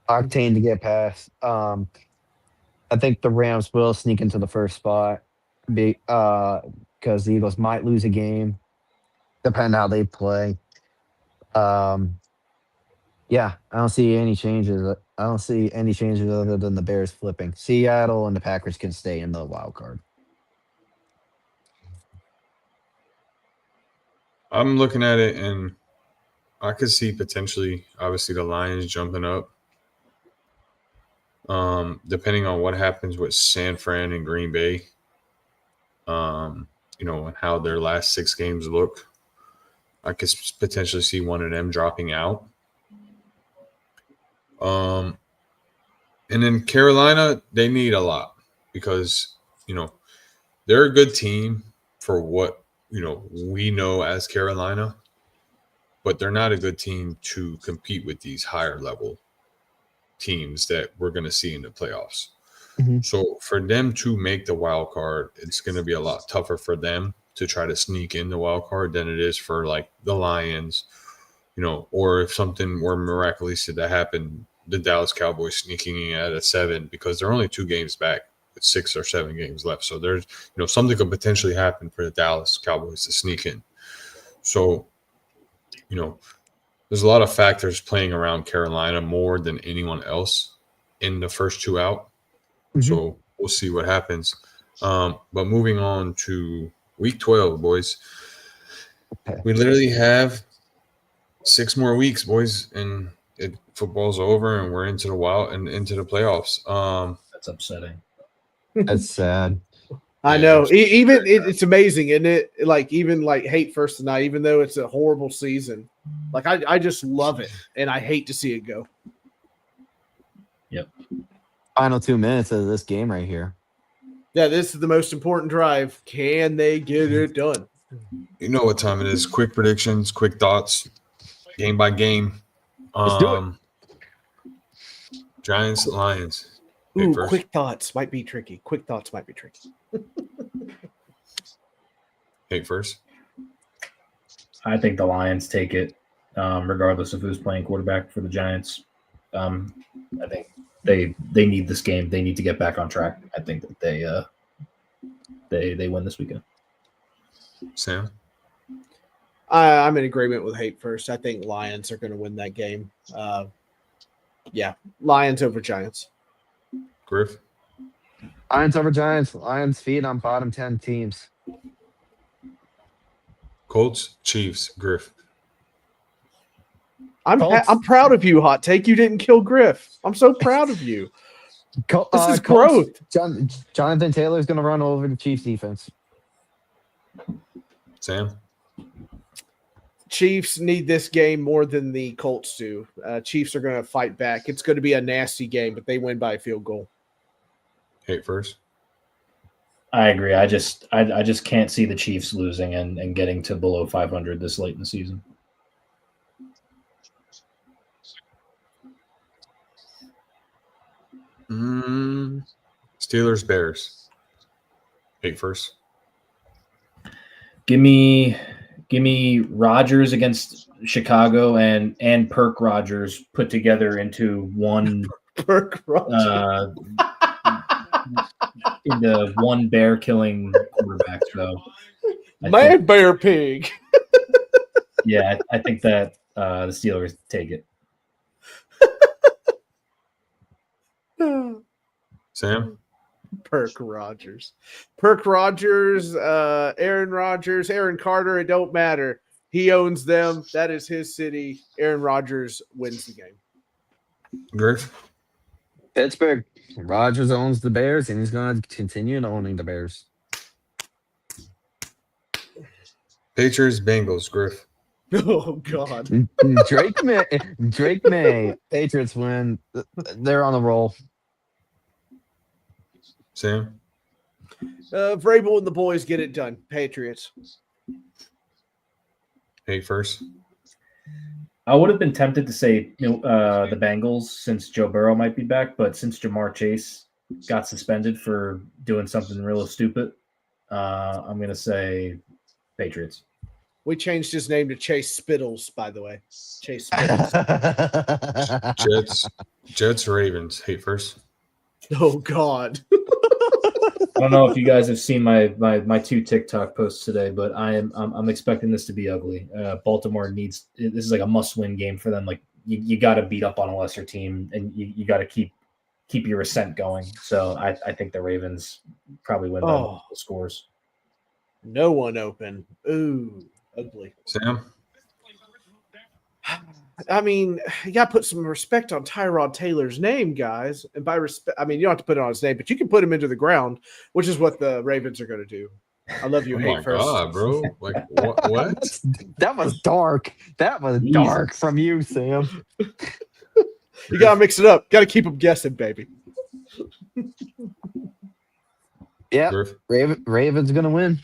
octane to get past. I think the Rams will sneak into the first spot because the Eagles might lose a game, depending on how they play. Yeah, I don't see any changes. I don't see any changes other than the Bears flipping. Seattle and the Packers can stay in the wild card. I'm looking at it, and I could see potentially, obviously, the Lions jumping up. Depending on what happens with San Fran and Green Bay, and how their last 6 games look, I could potentially see one of them dropping out. And then Carolina, they need a lot because, they're a good team for what, we know as Carolina, but they're not a good team to compete with these higher level teams that we're going to see in the playoffs. Mm-hmm. So for them to make the wild card, it's going to be a lot tougher for them to try to sneak in the wild card than it is for like the Lions, or if something were miraculous to happen, the Dallas Cowboys sneaking in at a 7 because they're only 2 games back with 6 or 7 games left. So there's, something could potentially happen for the Dallas Cowboys to sneak in. So, there's a lot of factors playing around Carolina more than anyone else in the first 2 out. Mm-hmm. So we'll see what happens. But moving on to week 12, boys. We literally have 6 more weeks, boys, and football's over, and we're into the wild and into the playoffs. That's upsetting. That's sad. I Yeah, know. it's Even very it's amazing, isn't it? Like even like hate first tonight, even though it's a horrible season. Like I just love it, and I hate to see it go. Final 2 minutes of this game right here. Yeah, this is the most important drive. Can they get it done? You know what time it is. Quick predictions, quick thoughts, game by game. Let's do it. Giants, Lions. Hey, Ooh, first. quick thoughts might be tricky. Quick thoughts might be tricky. Hey, first. I think the Lions take it, regardless of who's playing quarterback for the Giants. I think they need this game. They need to get back on track. I think that they win this weekend. Sam. I'm in agreement with hate first. I think Lions are going to win that game. Yeah, Lions over Giants. Griff. Lions over Giants. Lions feed on bottom 10 teams. Colts, Chiefs, Griff. Colts. I'm proud of you, Hot Take. You didn't kill Griff. I'm so proud of you. This is growth. Jonathan Taylor's going to run over the Chiefs defense. Sam. Chiefs need this game more than the Colts do. Chiefs are going to fight back. It's going to be a nasty game, but they win by a field goal. Hey, first. I agree. I just can't see the Chiefs losing and getting to below 500 this late in the season. Steelers, Bears. Hey, first. Give me Rodgers against Chicago and Perk Rodgers put together into one Perk Rogers. into one bear killing quarterback. So Man, Bear Pig. yeah, I think that the Steelers take it. Sam. Perk Rogers. Perk Rogers, Aaron Rodgers, Aaron Carter, it don't matter. He owns them. That is his city. Aaron Rodgers wins the game. Griff. Pittsburgh. Rodgers owns the Bears, and he's going to continue owning the Bears. Patriots, Bengals, Griff. Oh, God. Drake May. Patriots win. They're on the roll. Sam. Vrabel and the boys get it done. Patriots. Hey, first. I would have been tempted to say the Bengals since Joe Burrow might be back, but since Jamar Chase got suspended for doing something real stupid, I'm going to say Patriots. We changed his name to Chase Spittles, by the way. Chase Spittles. Jets, Ravens. Hey, first. Oh, God. I don't know if you guys have seen my 2 TikTok posts today, but I'm expecting this to be ugly. Baltimore needs this is like a must-win game for them. Like you got to beat up on a lesser team, and you got to keep your ascent going. So I think the Ravens probably win by multiple scores. No one open. Ooh, ugly. Sam. I mean, you got to put some respect on Tyrod Taylor's name, guys. And by respect, I mean, you don't have to put it on his name, but you can put him into the ground, which is what the Ravens are going to do. I love you, Oh hate my first. God, bro! Like what? That was dark. That was Jesus. dark from you, Sam. You got to mix it up. Got to keep them guessing, baby. Yeah, Griff. Ravens gonna win.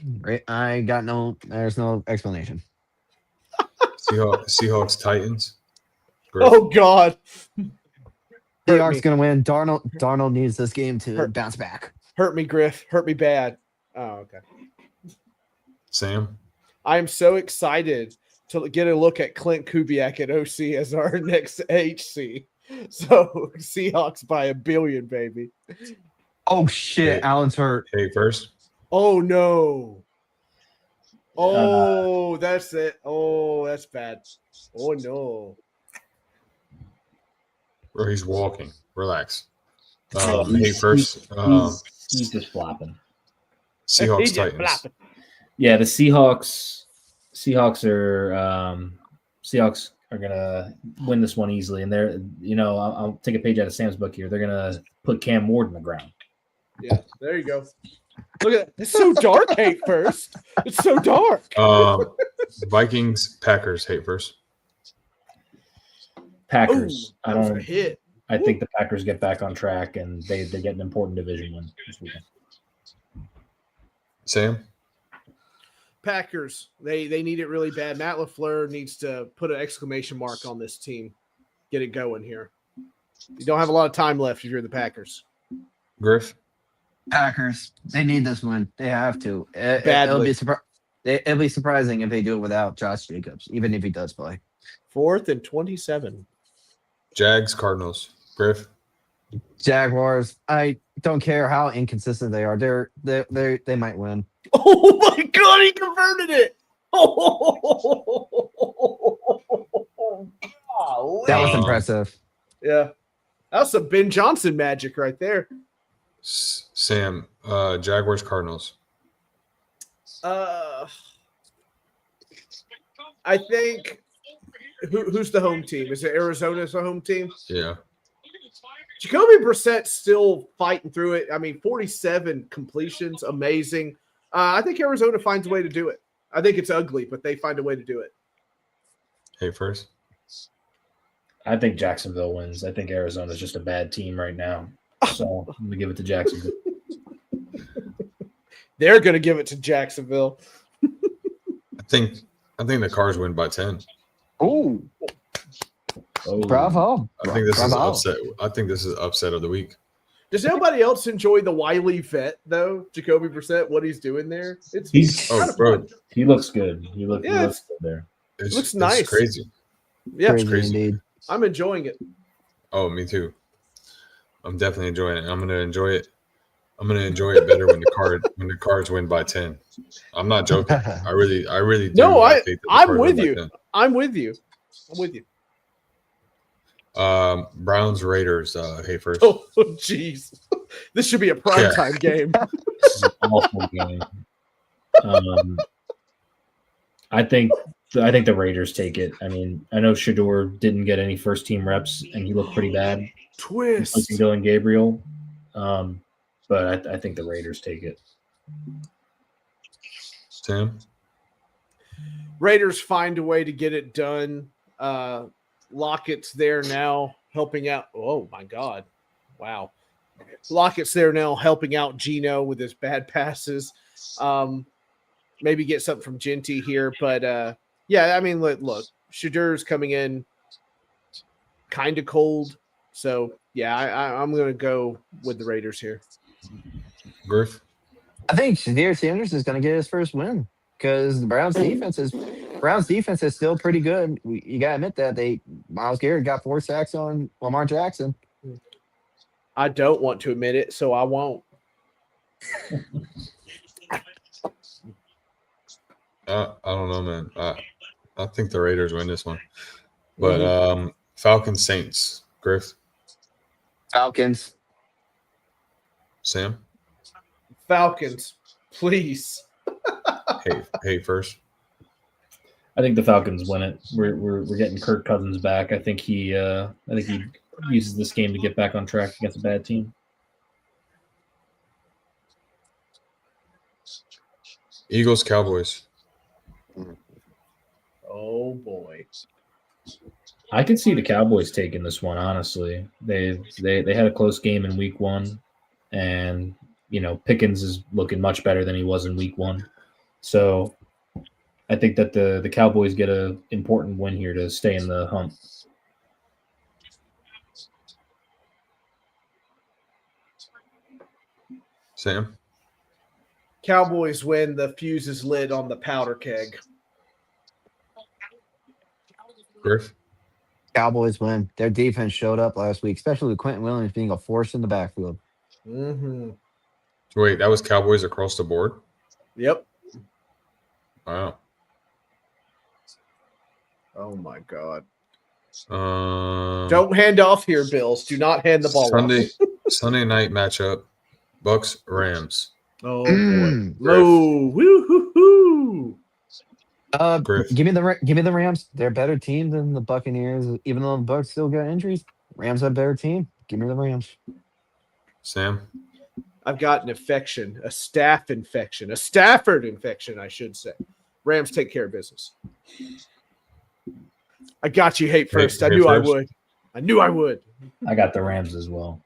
There's no explanation. Seahawks, Titans. Griff. Oh, God. Seahawks gonna win. Darnold needs this game to Hurt. bounce back. Hurt me, Griff. Hurt me bad. Oh, okay. Sam. I am so excited to get a look at Clint Kubiak at OC as our next HC. So Seahawks by 1 billion, baby. Oh shit, Hey. Allen's hurt. Hey, first. Oh no. Oh, that's it. Oh, that's bad. Oh no. Or he's walking. Relax. He's- Hey, first. He's just flopping. Seahawks, He just Titans. flopping. Yeah, the Seahawks Seahawks are gonna win this one easily, and they're I'll take a page out of Sam's book here. They're gonna put Cam Ward in the ground. Yeah, there you go. Look at that. It's so dark, Hate First. It's so dark. Vikings, Packers, Hate First. Packers. Ooh, that was a hit. I think the Packers get back on track and they get an important division win this weekend. Sam? Packers. They need it really bad. Matt LaFleur needs to put an exclamation mark on this team. Get it going here. You don't have a lot of time left if you're the Packers. Griff? Packers. They need this one. They have to. Badly. It'll be surprising if they do it without Josh Jacobs, even if he does play. 4th and 27. Jags, Cardinals. Griff? Jaguars. I don't care how inconsistent they are. They might win. Oh my God, he converted it. That was Um, impressive. Yeah. That was some Ben Johnson magic right there. Sam, Jaguars, Cardinals. I think who's the home team? Is it Arizona's the home team? Yeah. Jacoby Brissett's still fighting through it. I mean, 47 completions, amazing. I think Arizona finds a way to do it. I think it's ugly, but they find a way to do it. Hate First. I think Jacksonville wins. I think Arizona's just a bad team right now. So I'm gonna give it to Jacksonville. They're going to give it to Jacksonville. I think the Cards win by 10. Oh, bravo! I think this is Bravo. upset. I think this is upset of the week. Does anybody else enjoy the Wiley vet, though? Jacoby Brissett, what he's doing there? He's Oh, kind of bro. fun. he looks good. He looks Yeah, good there. Looks nice. It's crazy. Yeah, Crazy crazy. indeed. I'm enjoying it. Oh, me too. I'm definitely enjoying it. I'm gonna enjoy it. I'm gonna enjoy it better when the Cards win by 10. I'm not joking. I really do. No, think that the I'm Cards with win by you. 10. I'm with you. I'm with you. Browns, Raiders. Hey, first. Oh, jeez. This should be a primetime game. This is an awful game. I think the Raiders take it. I mean, I know Shador didn't get any first team reps and he looked pretty bad. Twist. Replacing Dylan Gabriel. But I think the Raiders take it. Sam. Raiders find a way to get it done. Lockett's there now helping out. Oh, my God. Wow. Lockett's there now helping out Geno with his bad passes. Maybe get something from Genty here. But, yeah, I mean, look, Shadur's coming in kind of cold. So, yeah, I'm going to go with the Raiders here. Griff. I think Shadir Sanders is going to get his first win because the Browns defense is still pretty good. You got to admit that Myles Garrett got 4 sacks on Lamar Jackson. I don't want to admit it, so I won't. I don't know, man. I think the Raiders win this one. But Falcons, Saints. Griff. Falcons. Sam. Falcons, please. Hey, first. I think the Falcons win it. We're getting Kirk Cousins back. I think he uses this game to get back on track against a bad team. Eagles, Cowboys. Oh, boy. I could see the Cowboys taking this one. Honestly, they had a close game in Week 1, and Pickens is looking much better than he was in Week 1. So I think that the Cowboys get an important win here to stay in the hunt. Sam. Cowboys win. The fuse is lit on the powder keg. Griff. Cowboys win. Their defense showed up last week, especially with Quentin Williams being a force in the backfield. Mm-hmm. Wait, that was Cowboys across the board? Yep. Wow. Oh, my God. Don't Don't hand off here, Bills. Do not hand the ball Sunday night matchup. Bucks, Rams. off. Oh, boy. Mm. Oh, woo-hoo-hoo. Griff. Give me the Rams. They're a better team than the Buccaneers. Even though the Bucs still got injuries, Rams are a better team. Give me the Rams. Sam. I've got an infection, a staph infection, a Stafford infection, I should say. Rams take care of business. I got you, hate first. I Hate knew I first. would. I knew I would. I got the Rams as well.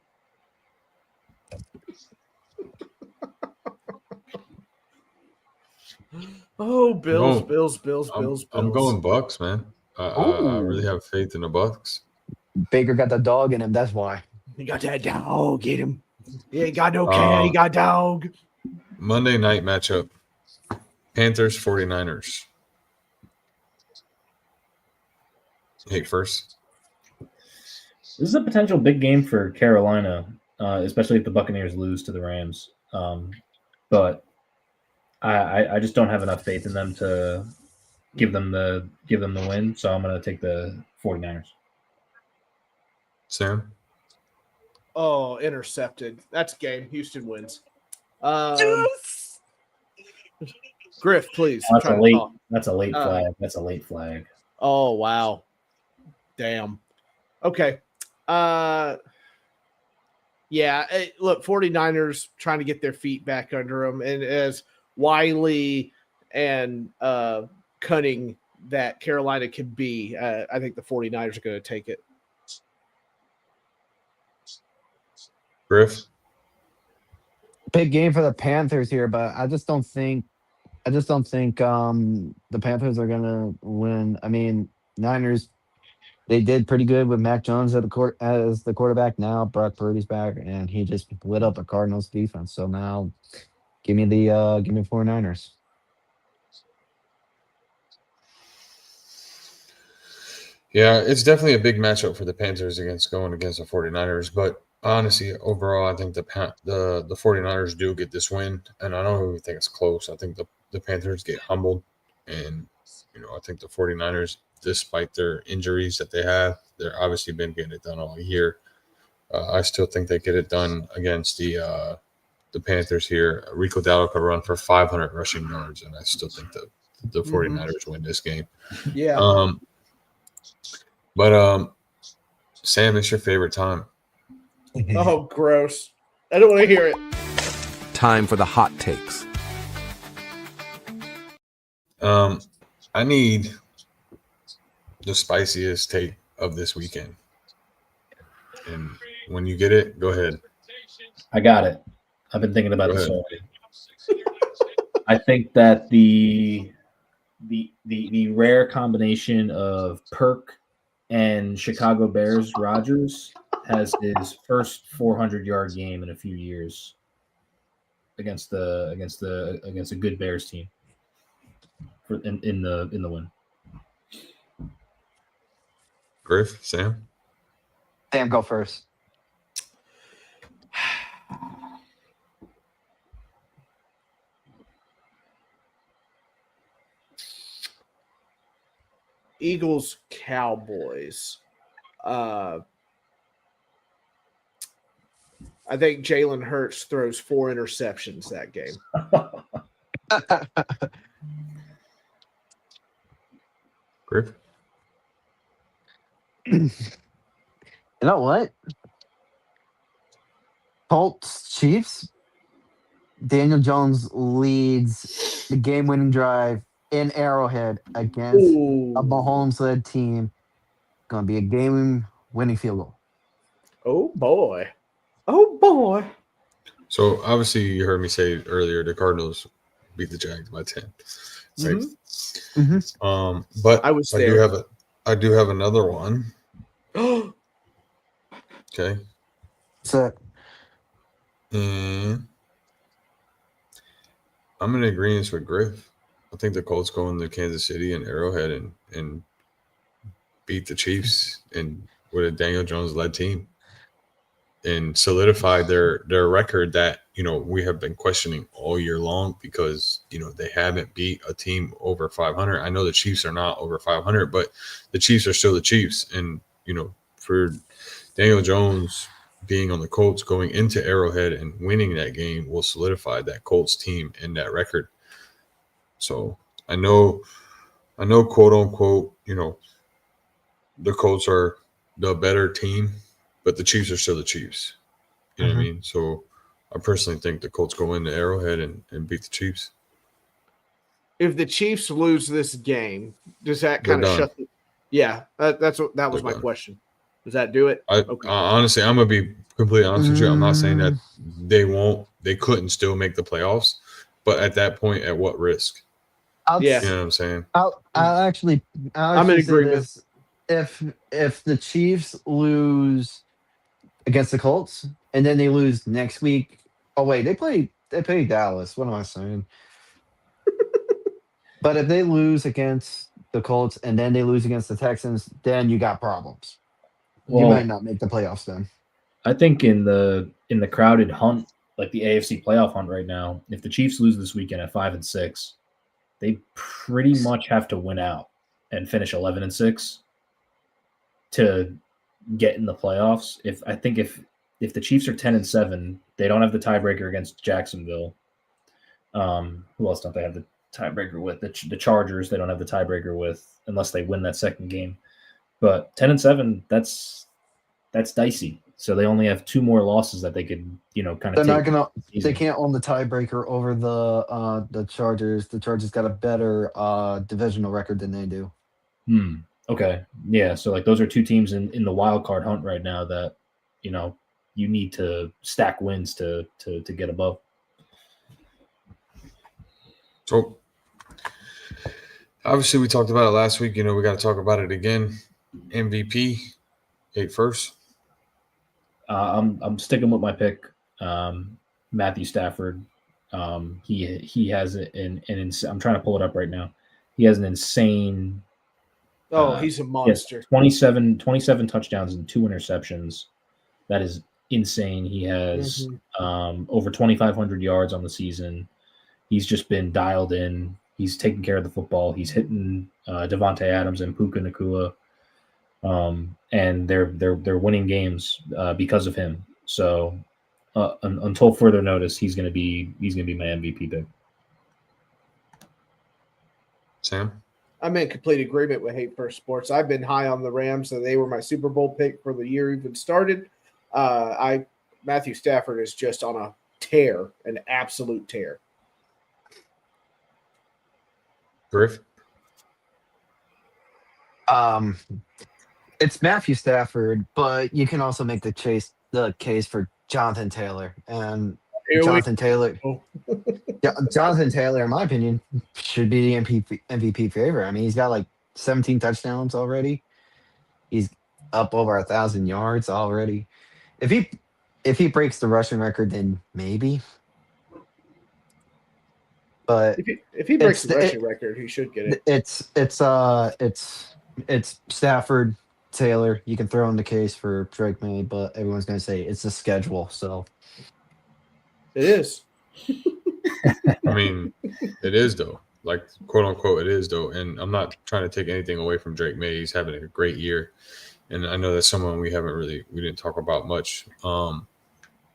Oh, Bills, No. Bills. I'm going Bucks, man. I really have faith in the Bucks. Baker got the dog in him. That's why. You got that dog. Get him. He ain't got no cat. He got dog. Monday night matchup. Panthers 49ers. Hate first. This is a potential big game for Carolina, especially if the Buccaneers lose to the Rams. But I just don't have enough faith in them to give them the win. So I'm going to take the 49ers. Sam. Oh, intercepted. That's game. Houston wins. Griff, please. I'm That's a trying to late. talk. That's a late flag. That's a late flag. Oh, wow. Damn. Okay. Yeah, look, 49ers trying to get their feet back under them. And as wily and cunning that Carolina can be, I think the 49ers are going to take it. Griff. Big game for the Panthers here, but I just don't think the Panthers are gonna win. I mean, Niners, they did pretty good with Mac Jones as the quarterback. Now Brock Purdy's back, and he just lit up a Cardinals defense. So now, give me 49ers. Yeah, it's definitely a big matchup for the Panthers going against the 49ers. But honestly, overall, I think the 49ers do get this win. And I don't even think it's close. I think the Panthers get humbled. And, I think the 49ers, despite their injuries that they have, they're obviously been getting it done all year. I still think they get it done against the Panthers here. Rico Dowdle could run for 500 rushing yards, and I still think the 49ers win this game. Yeah. But Sam, it's your favorite time. Oh, gross. I don't want to hear it. Time for the hot takes. I need the spiciest take of this weekend. And when you get it, go ahead. I got it. I've been thinking about Go this ahead. already. I think that the rare combination of Perk and Chicago Bears Rodgers has his first 400-yard game in a few years against a good Bears team in the win. Griff, Sam. Sam, go first. Eagles, Cowboys. I think Jalen Hurts throws 4 interceptions that game. Griff. You know what? Colts, Chiefs. Daniel Jones leads the game-winning drive in Arrowhead against a Mahomes-led team. Going to be a game-winning field goal. Oh, boy. Oh, boy. So obviously you heard me say earlier the Cardinals beat the Jags by 10. Right? But I was I there. do have another one. Okay. So, And I'm in agreement with Griff. I think the Colts go into Kansas City and Arrowhead and beat the Chiefs and with a Daniel Jones led team and solidify their record that we have been questioning all year long because they haven't beat a team over 500. I know the Chiefs are not over 500, but the Chiefs are still the Chiefs. And for Daniel Jones being on the Colts going into Arrowhead and winning that game will solidify that Colts team and that record. So I know I know, quote unquote, the Colts are the better team, but the Chiefs are still the Chiefs. You know what I mean? So I personally think the Colts go into Arrowhead and beat the Chiefs. If the Chiefs lose this game, does that They're kind of done. shut? That was my done. question. Does that do it? Okay. Honestly, I'm gonna be completely honest with you. I'm not saying that they couldn't still make the playoffs, but at that point, at what risk? Yeah. You know what I'm saying? I'll actually I'm in say agreement. this. If the Chiefs lose against the Colts and then they lose next week, oh wait, they play Dallas. What am I saying? But if they lose against the Colts and then they lose against the Texans, then you got problems. You Well, might not make the playoffs then. I think in the crowded hunt, like the AFC playoff hunt right now, if the Chiefs lose this weekend at 5-6, they pretty much have to win out and finish 11-6 to get in the playoffs. If the Chiefs are 10-7, they don't have the tiebreaker against Jacksonville. Who else don't they have the tiebreaker with? The Chargers. They don't have the tiebreaker with unless they win that second game. But 10-7, that's dicey. So they only have 2 more losses that they could, kind of. They're not gonna. They can't own the tiebreaker over the Chargers. The Chargers got a better divisional record than they do. Okay. Yeah. So like those are 2 teams in the wild card hunt right now that, you need to stack wins to get above. So obviously we talked about it last week. We got to talk about it again. MVP, Hate first. I'm sticking with my pick, Matthew Stafford. He has an I'm trying to pull it up right now. He has an insane. He's a monster. 27 touchdowns and 2 interceptions. That is insane. He has over 2,500 yards on the season. He's just been dialed in. He's taking care of the football. He's hitting Devontae Adams and Puka Nacua. And they're winning games because of him. So until further notice, he's gonna be my MVP pick. Sam? I'm in complete agreement with Hate First Sports. I've been high on the Rams, and they were my Super Bowl pick for the year even started. Matthew Stafford is just on a tear, an absolute tear. Griff? It's Matthew Stafford, but you can also make the case for Jonathan Taylor. And Jonathan Taylor, Jonathan Taylor, in my opinion, should be the MVP favorite. I mean, he's got like 17 touchdowns already. He's up over 1,000 yards already. If he breaks the rushing record, then maybe. But if he breaks the rushing record, he should get it. It's Stafford, Taylor. You can throw in the case for Drake May, but everyone's going to say it's the schedule. So it is. I mean, it is though. Like, quote unquote, it is though. And I'm not trying to take anything away from Drake May. He's having a great year, and I know that's someone we didn't talk about much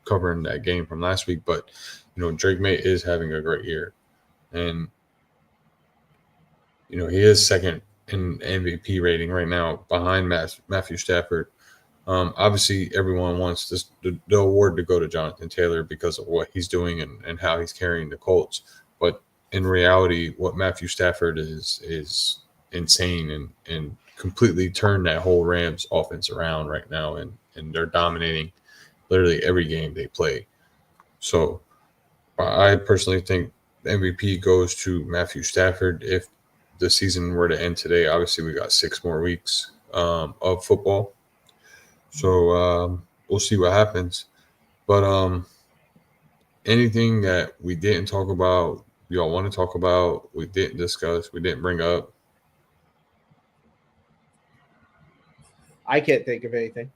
covering that game from last week. But Drake May is having a great year, and he is second in MVP rating right now behind Matthew Stafford. Obviously, everyone wants the award to go to Jonathan Taylor because of what he's doing and how he's carrying the Colts. But in reality, what Matthew Stafford is insane and completely turned that whole Rams offense around right now, and they're dominating literally every game they play. So I personally think the MVP goes to Matthew Stafford. If the season were to end today, obviously we got 6 more weeks of football. So we'll see what happens. But anything that we didn't talk about, y'all want to talk about, we didn't discuss, we didn't bring up? I can't think of anything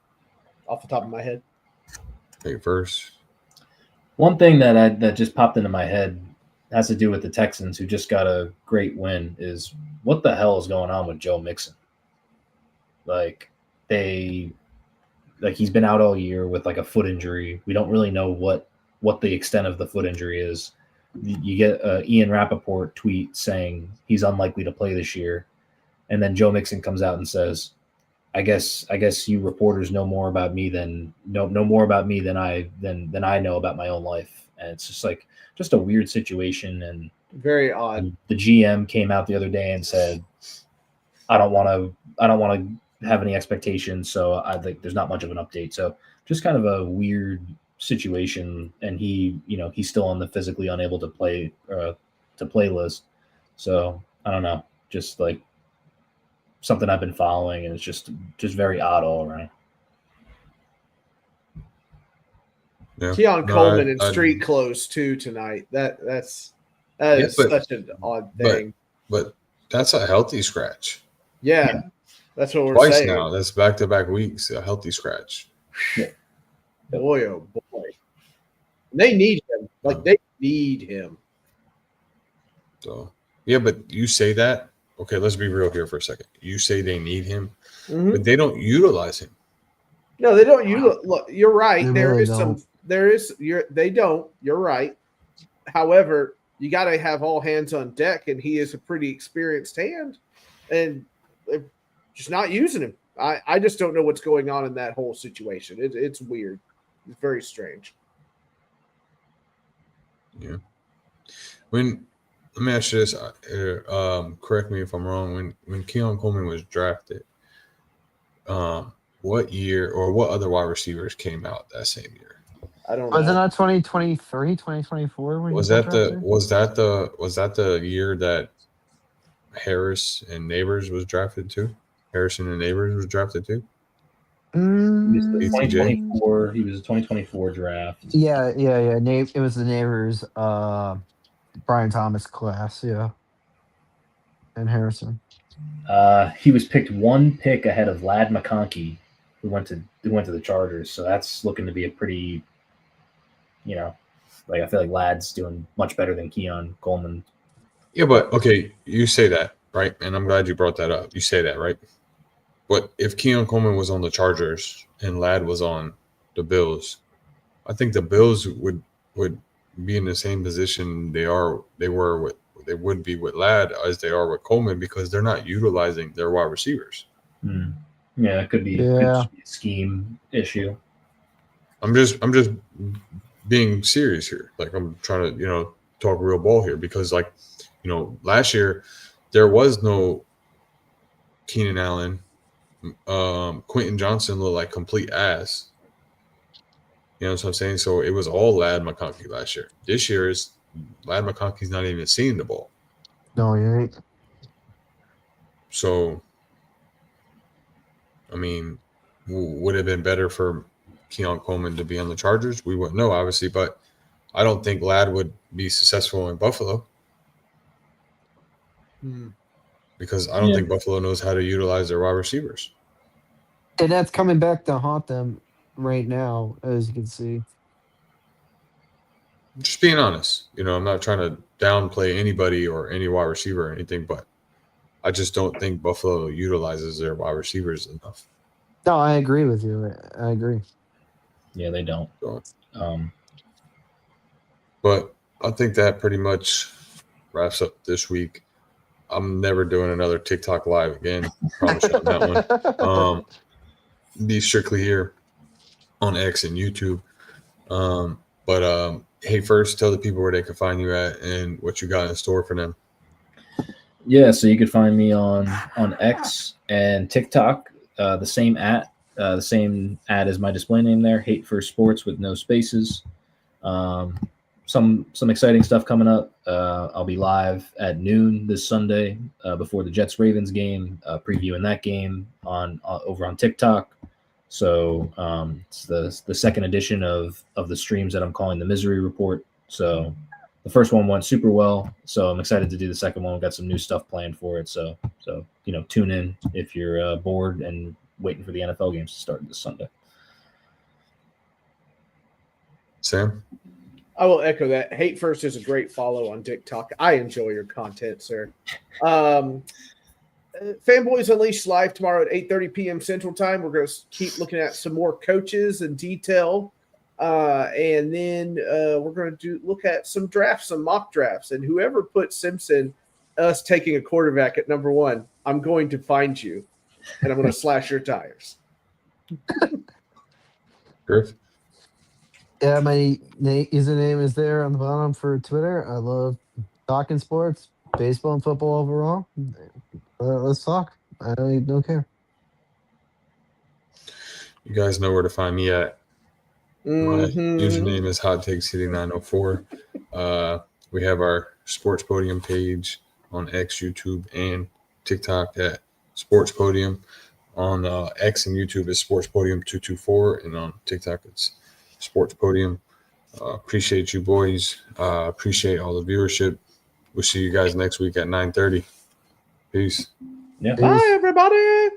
off the top of my head. Hey, first. One thing that just popped into my head has to do with the Texans, who just got a great win, is what the hell is going on with Joe Mixon? He's been out all year with like a foot injury. We don't really know what the extent of the foot injury is. You get Ian Rappaport tweet saying he's unlikely to play this year. And then Joe Mixon comes out and says, I guess you reporters know more about me than I know about my own life. And it's just a weird situation. And Very odd. the GM came out the other day and said, I don't want to have any expectations, so I think there's not much of an update. So just kind of a weird situation, and he's still on the physically unable to play list. So I don't know, just like something I've been following, and it's just very odd all around. Yeah. Keon No, Coleman in I- street clothes too tonight. That is such an odd thing. But that's a healthy scratch. Yeah, that's what we're Twice saying. now. That's back-to-back weeks. A healthy scratch. Boy, oh boy. They need him. Like, they need him. So yeah, but you say that. Okay, let's be real here for a second. You say they need him, Mhm. but they don't utilize him. No, they don't. Look, you're right. They There really is don't. they don't. You're right. However, you got to have all hands on deck, and he is a pretty experienced hand, and they're just not using him. I just don't know what's going on in that whole situation. It's weird. It's very strange. Yeah. Let me ask you this. Correct me if I'm wrong. When Keon Coleman was drafted, what year or what other wide receivers came out that same year? I don't Wasn't know. that 2023, 2024 when Was he got that drafted? was that the year that Harris and Neighbors was drafted too? Harrison and Neighbors was drafted too. He was the ETJ? 2024. He was a 2024 draft. Yeah. It was the neighbors, Brian Thomas class, yeah, and Harrison. He was picked one pick ahead of Lad McConkey, who went to the Chargers. So that's looking to be a pretty, I feel like Lad's doing much better than Keon Coleman. Yeah, but okay, you say that, right? And I'm glad you brought that up. You say that, right? But if Keon Coleman was on the Chargers and Ladd was on the Bills, I think the Bills would be in the same position they would be with Ladd as they are with Coleman because they're not utilizing their wide receivers. Yeah, it could be a scheme issue. I'm just being serious here. Like I'm trying to, talk real ball here because last year there was no Keenan Allen. Quentin Johnson looked like complete ass. You know what I'm saying? So it was all Lad McConkey last year. This year is Lad McConkey's not even seeing the ball. No, he ain't. So, I mean, would it have been better for Keon Coleman to be on the Chargers? We wouldn't know, obviously, but I don't think Lad would be successful in Buffalo because I don't think Buffalo knows how to utilize their wide receivers. And that's coming back to haunt them right now, as you can see. Just being honest, I'm not trying to downplay anybody or any wide receiver or anything, but I just don't think Buffalo utilizes their wide receivers enough. No, I agree with you. I agree. Yeah, they don't. But I think that pretty much wraps up this week. I'm never doing another TikTok live again. Promise you on that one. Be strictly here on X and YouTube. But hey, first tell the people where they can find you at and what you got in store for them. Yeah, so you could find me on X and TikTok, the same ad as my display name there, Hate First Sports with no spaces. Some exciting stuff coming up. I'll be live at noon this Sunday before the Jets-Ravens game, previewing that game over on TikTok. So it's the second edition of the streams that I'm calling the Misery Report. So the first one went super well. So I'm excited to do the second one. We've got some new stuff planned for it. So tune in if you're bored and waiting for the NFL games to start this Sunday. Sam? I will echo that. Hate First is a great follow on TikTok. I enjoy your content, sir. Fanboys Unleashed live tomorrow at 8:30 p.m. Central Time. We're going to keep looking at some more coaches and detail. And then we're going to look at some drafts, some mock drafts. And whoever put Simpson us taking a quarterback at number 1, I'm going to find you, and I'm going to slash your tires. Griff? Yeah, my username is there on the bottom for Twitter. I love talking sports, baseball and football overall. Let's talk. I don't care. You guys know where to find me at. My Mhm. username is Hot Take City 904. We have our Sports Podium page on X, YouTube, and TikTok at Sports Podium. On X and YouTube is Sports Podium 224, and on TikTok it's Sports Podium. Appreciate you boys. Appreciate all the viewership. We'll see you guys next week at 9:30. Peace. Yeah. Bye, everybody.